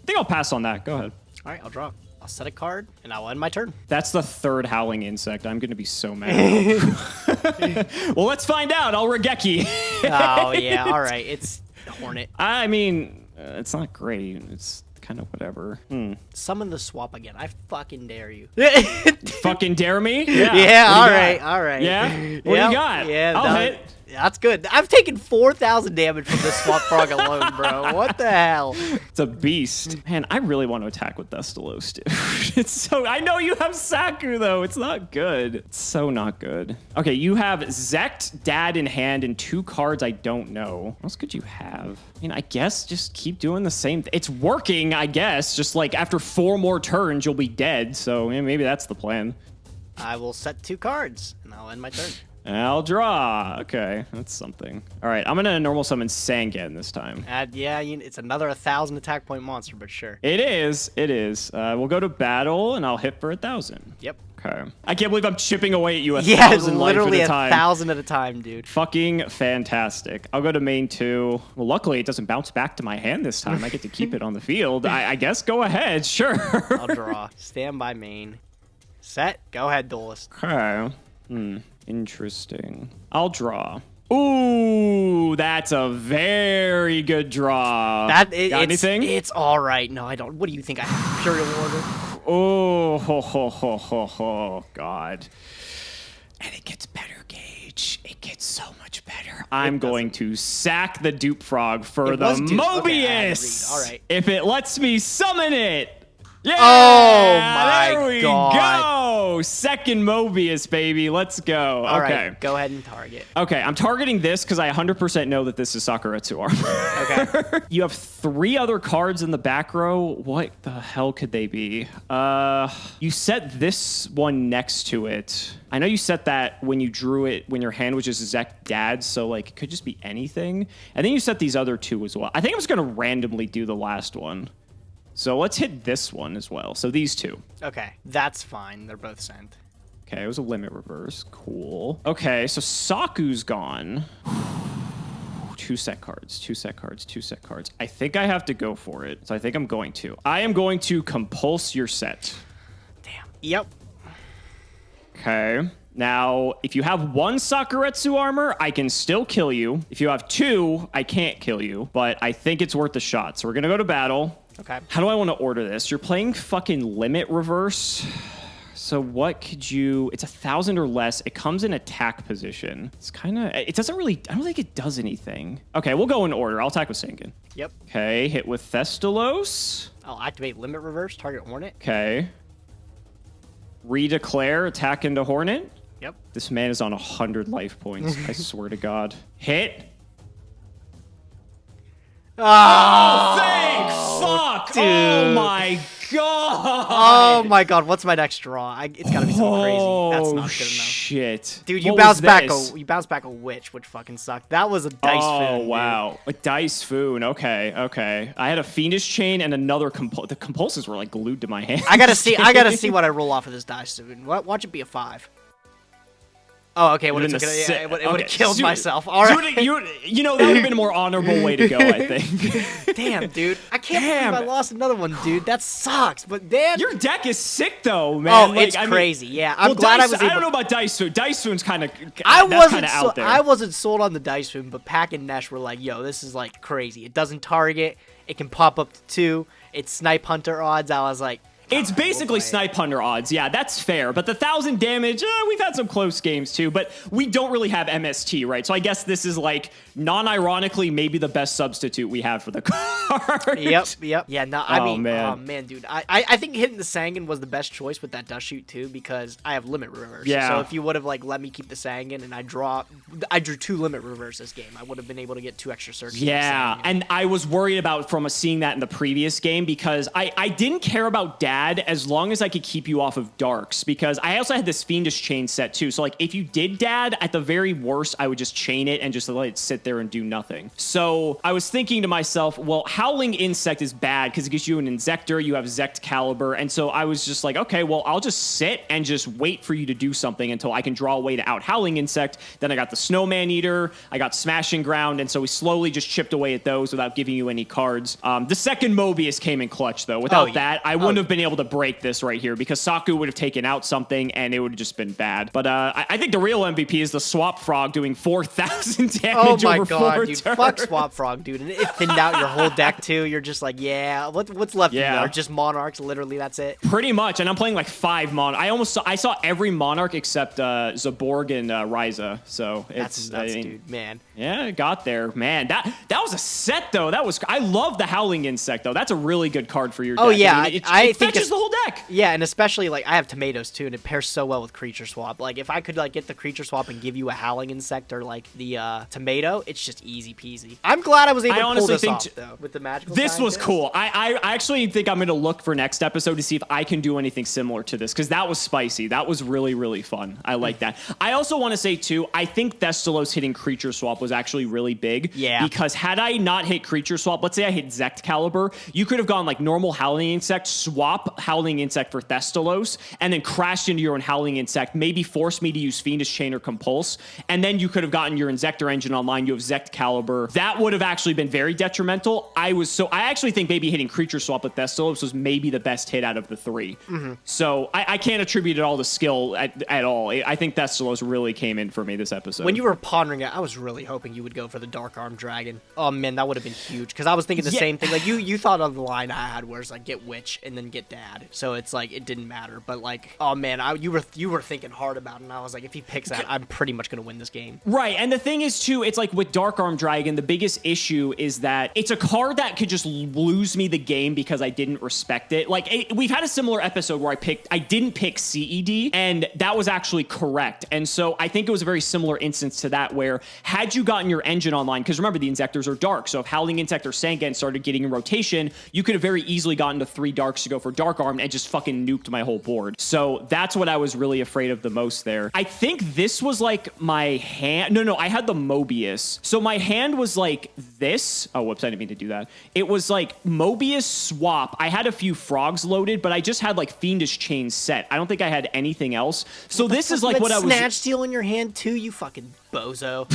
I think I'll pass on that. Go ahead. All right, I'll draw. I'll set a card, and I'll end my turn. That's the 3rd Howling Insect. I'm going to be so mad. Well, let's find out. I'll Regeki. Oh, yeah. All right. It's Hornet. I mean, it's not great. It's kind of whatever. Summon the swap again. I fucking dare you. Fucking dare me? Yeah, What all do you right, got? all right. Yeah? What do Yep, you got? Yeah, I'll hit. That's good. I've taken 4,000 damage from this swap frog alone, bro. What the hell? It's a beast. Man, I really want to attack with Destalos, dude. It's so... I know you have Saku, though. It's not good. It's so not good. Okay, you have Zect, Dad in hand, and 2 cards I don't know. What else could you have? I mean, I guess just keep doing the same... It's working, I guess. Just like after 4 more turns, you'll be dead. So yeah, maybe that's the plan. I will set 2 cards, and I'll end my turn. I'll draw. Okay, that's something. All right, I'm gonna normal summon Sangan this time. Yeah, it's another 1,000 attack point monster, but sure. It is. It is. We'll go to battle, and I'll hit for 1,000. Yep. Okay. I can't believe I'm chipping away at you 1,000 Yeah, life literally at a time. 1,000 at a time, dude. Fucking fantastic. I'll go to main 2. Well, luckily it doesn't bounce back to my hand this time. I get to keep it on the field. I guess go ahead. Sure. I'll draw. Stand by main. Set. Go ahead, duelist. Okay. Interesting. I'll draw. Ooh, that's a very good draw. Got anything? It's all right. No, I don't. What do you think? I have Imperial Order? Oh, ho, God. And it gets better, Gage. It gets so much better. I'm going to sack the dupe frog for the Mobius. Okay, all right. If it lets me summon it. Yeah! Oh my there we God. go. Second Mobius, baby. Let's go. All okay. right, go ahead and target. Okay, I'm targeting this because I 100% know that this is Sakuretsu armor. Okay. You have 3 other cards in the back row. What the hell could they be? You set this one next to it. I know you set that when you drew it, when your hand was just Zek Dad, so like it could just be anything. And then you set these other 2 as well. I think I'm just going to randomly do the last one. So let's hit this one as well. So these 2. Okay, that's fine. They're both sent. Okay, it was a limit reverse. Cool. Okay, so Saku's gone. Two set cards, two set cards, two set cards. I think I have to go for it. So I think I'm going to. I am going to compulse your set. Damn. Yep. Okay. Now, if you have one Sakuretsu armor, I can still kill you. If you have two, I can't kill you. But I think it's worth a shot. So we're going to go to battle. Okay. How do I want to order this? You're playing fucking limit reverse. So what could you... It's 1,000 or less. It comes in attack position. It's kind of... It doesn't really... I don't think it does anything. Okay, we'll go in order. I'll attack with Sangan. Yep. Okay, hit with Thestalos. I'll activate limit reverse, target Hornet. Okay. Redeclare, attack into Hornet. Yep. This man is on 100 life points. I swear to God. Hit. Oh, thank fuck. dude. Oh my God. Oh my God, what's my next draw? It's gotta be something crazy. That's not good enough. Shit. Dude, you What bounced was back this? you bounced back a witch, which fucking sucked. That was a dice Oh, foon, wow. A dice foon. Okay, okay. I had a fiendish chain and another the compulses were like glued to my hand. I gotta see what I roll off of this dice foon. Watch it be a 5. Oh, okay. It would have killed myself. All right. You know, that would have been a more honorable way to go, I think. Damn, dude. I can't believe I lost another one, dude. That sucks. But damn. Your deck is sick, though, man. Oh, like, it's crazy. Yeah, I'm glad dice, I was able... I don't know about Dice Foon. Dice Foon's kind of out there. I wasn't sold on the dice foon, but Pack and Nesh were like, yo, this is like crazy. It doesn't target. It can pop up to 2. It's Snipe Hunter odds. I was like... It's basically Snipe Hunter odds. Yeah, that's fair. But the 1,000 damage, we've had some close games too. But we don't really have MST, right? So I guess this is like, non-ironically, maybe the best substitute we have for the card. Yep. Yeah, no, I mean, man. oh man, dude. I think hitting the Sangan was the best choice with that Dust Shoot too, because I have limit reverse. Yeah. So if you would have like let me keep the Sangan and I drew 2 limit reverse this game, I would have been able to get 2 extra searches. Yeah, and I was worried about seeing that in the previous game because I didn't care about Dad as long as I could keep you off of darks, because I also had this Fiendish chain set too. So like if you did Dad, at the very worst, I would just chain it and just let it sit there and do nothing. So I was thinking to myself, well, Howling Insect is bad because it gives you an Insector, you have Zect Caliber, and so I was just like, okay, well, I'll just sit and just wait for you to do something until I can draw a way to out Howling Insect. Then I got the Snowman Eater, I got Smashing Ground, and so we slowly just chipped away at those without giving you any cards. The second Mobius came in clutch, though. Without that, I wouldn't have been able to break this right here because Saku would have taken out something and it would have just been bad. But I think the real MVP is the Swap Frog doing 4,000 damage over 4 dude. turns. Fuck Swap Frog, dude. And it thinned out your whole deck too. You're just like, yeah, what's left in there? Just Monarchs, literally, that's it. Pretty much, and I'm playing like 5 Monarch. I saw every Monarch except Zaborg and Ryza. So it's that's dude, man. Yeah, it got there, man. That was a set though. I love the Howling Insect though. That's a really good card for your deck. Oh yeah, I think it's the whole deck. Yeah, and especially like I have tomatoes too, and it pairs so well with Creature Swap. Like if I could like get the Creature Swap and give you a Howling Insect or like the tomato, it's just easy peasy. I'm glad I was able to pull this off though with the magical. This was cool. I actually think I'm gonna look for next episode to see if I can do anything similar to this because that was spicy. That was really really fun. I like that. I also want to say too, I think Thestalos hitting Creature Swap was actually really big. Yeah. Because had I not hit Creature Swap, let's say I hit Zect Caliber, you could have gone like normal Howling Insect, swap Howling Insect for Thestalos, and then crashed into your own Howling Insect, maybe forced me to use Fiendish Chain or Compulse, and then you could have gotten your Insector engine online, you have Zect Caliber. That would have actually been very detrimental. I actually think maybe hitting Creature Swap with Thestalos was maybe the best hit out of the 3. Mm-hmm. So I can't attribute it all to skill at all. I think Thestalos really came in for me this episode. When you were pondering it, I was really hoping you would go for the Dark Arm Dragon. Oh man, that would have been huge, because I was thinking the same thing. Like you thought of the line I had where it's like get Witch and then get Dad. So it's like it didn't matter. But like, oh man, you were thinking hard about it, and I was like, if he picks that, I'm pretty much gonna win this game. Right, and the thing is too, it's like with Dark Arm Dragon, the biggest issue is that it's a card that could just lose me the game because I didn't respect it. Like we've had a similar episode where I didn't pick CED, and that was actually correct. And so I think it was a very similar instance to that, where had you gotten your engine online, because remember the Insectors are dark, so if Howling Insect or Sangan started getting in rotation, you could have very easily gotten to 3 darks to go for Dark Armed and just fucking nuked my whole board. So that's what I was really afraid of the most there. I think this was like my hand. No, I had the Mobius. So my hand was like this. Oh, whoops, I didn't mean to do that. It was like Mobius swap. I had a few frogs loaded, but I just had like Fiendish Chain set. I don't think I had anything else. So this is like what I was. Snatch Steal in your hand too, you fucking bozo.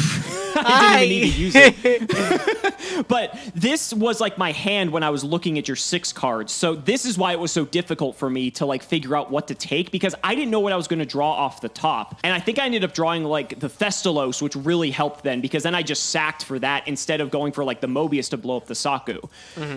I didn't even need to use it. But this was like my hand when I was looking at your 6 cards. So this is why it was so difficult for me to like figure out what to take, because I didn't know what I was going to draw off the top. And I think I ended up drawing like the Thestalos, which really helped then, because then I just sacked for that instead of going for like the Mobius to blow up the Saku.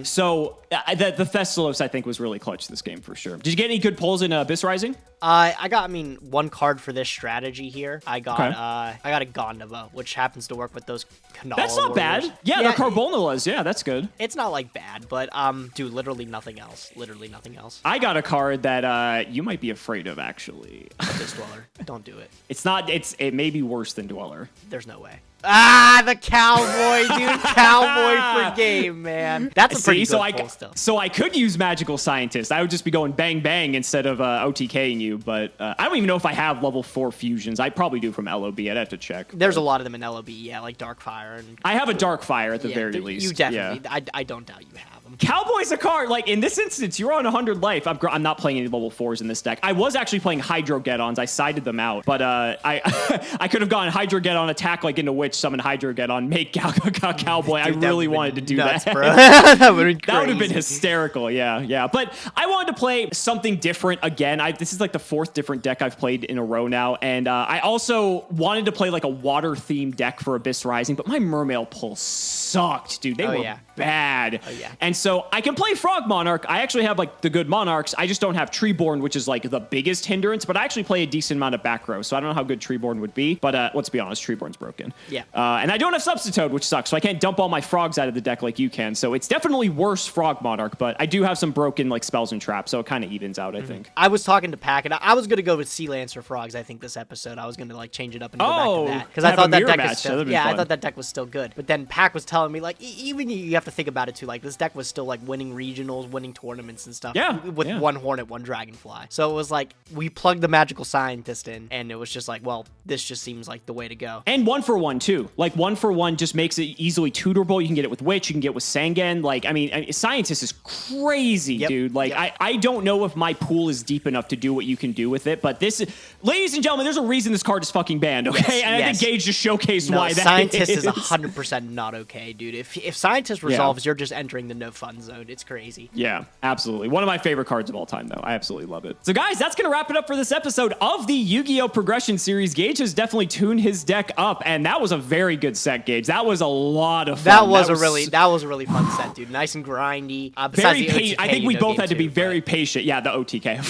So the Thestalos I think was really clutch this game for sure. Did you get any good pulls in Abyss Rising? I got, one card for this strategy here. I got a Gondova, which happens to work with those Kanala That's not warriors. bad. Yeah, the Carbonalas. Yeah, that's good. It's not like bad, but dude, literally nothing else. Literally nothing else. I got a card that you might be afraid of, actually. This Dweller. Don't do it. It's not. It may be worse than Dweller. There's no way. Ah, the cowboy, dude. Cowboy for game, man. That's a pretty good pull still. So I could use Magical Scientist. I would just be going bang bang instead of OTKing you, but I don't even know if I have level 4 fusions. I probably do from LOB. I'd have to check. There's a lot of them in LOB, yeah, like Darkfire. And I have a Darkfire at the very least. You definitely, I don't doubt you have them. Cowboy's a card. Like, in this instance, you're on 100 life. I'm not playing any level 4s in this deck. I was actually playing Hydrogeddons. I sided them out. But I could have gone Hydrogeddon, attack like into Witch, summon Hydrogeddon, make Cowboy. Dude, I really wanted to do nuts, that. Bro. That would have been crazy. That would have been hysterical. Yeah. But I wanted to play something different again. This is like the 4th different deck I've played in a row now. And I also wanted to play like a water-themed deck for Abyss Rising, but my Mermail pull sucked, dude. They were bad. Oh, yeah. And so I can play Frog Monarch. I actually have like the good Monarchs. I just don't have Treeborn, which is like the biggest hindrance, but I actually play a decent amount of back row. So I don't know how good Treeborn would be, but let's be honest, Treeborn's broken. Yeah. And I don't have Substitute, which sucks. So I can't dump all my frogs out of the deck like you can. So it's definitely worse Frog Monarch, but I do have some broken like spells and traps. So it kind of evens out, I think. I was talking to Pack, and I was going to go with Sea Lancer Frogs, I think, this episode. I was going to like change it up and go back to that. Because I thought that deck was still, I thought that deck was still good. But then Pack was telling me, like, even you have to think about it too. Like, this deck was still like winning regionals, winning tournaments and stuff. Yeah. With one Hornet, one Dragonfly. So it was like, we plugged the Magical Scientist in, and it was just like, well, this just seems like the way to go. And 1-for-1 too. Like 1-for-1 just makes it easily tutorable. You can get it with Witch, you can get it with Sangan. Like, I mean Scientist is crazy, dude. Like, I don't know if my pool is deep enough to do what you can do with it, but this is, ladies and gentlemen, there's a reason this card is fucking banned, okay? And I think Gage just showcased why that Scientist is 100% not okay, dude. If Scientist resolves, you're just entering the no fun zone. It's crazy. Yeah, absolutely. One of my favorite cards of all time, though. I absolutely love it. So, guys, that's going to wrap it up for this episode of the Yu-Gi-Oh! Progression Series. Gage has definitely tuned his deck up, and that was a very good set, Gage. That was a lot of fun. That was a really fun set, dude. Nice and grindy. Very patient. I think we both had to be very patient. Yeah, the OTK.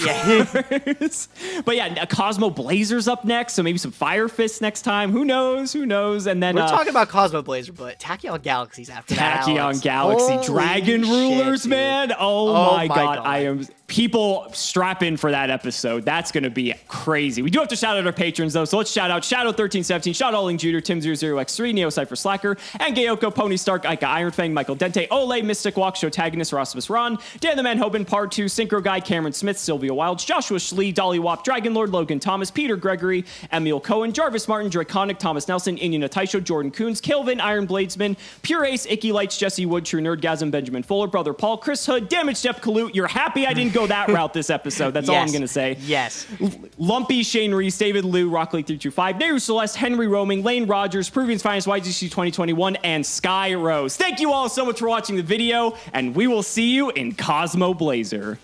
But yeah, Cosmo Blazer's up next, so maybe some Fire Fists next time. Who knows? And then we're talking about Cosmo Blazer, but Tachyon Galaxies after that. Tachyon Galaxy, Dragon Rulers, man. Oh my god. People strap in for that episode. That's going to be crazy. We do have to shout out our patrons, though. So let's shout out Shadow1317, Shadow Alling Jr., Tim00x3, Neo Cypher Slacker, and Gayoko, Pony Stark, Ika Iron Fang, Michael Dente, Ole, Mystic Walk, Shotagonist, Rosmus Ron, Dan the Man Hoban, Part 2, Synchro Guy, Cameron Smith, Sylvia Wilds, Joshua Schlee, Dolly Wop, Dragon Lord, Logan Thomas, Peter Gregory, Emil Cohen, Jarvis Martin, Draconic, Thomas Nelson, Inyana Taisho, Jordan Coons, Kilvin, Iron Bladesman, Pure Ace, Icky Lights, Jesse Wood, True Nerdgasm, Benjamin Fuller, Brother Paul, Chris Hood, Damage Step Kalut. You're happy I didn't go that route this episode. That's all I'm going to say. Yes. Lumpy, Shane Reese, David Liu, Rock League 325, Nehru Celeste, Henry Roaming, Lane Rogers, Provian's Finest, YGC 2021, and Sky Rose. Thank you all so much for watching the video, and we will see you in Cosmo Blazer.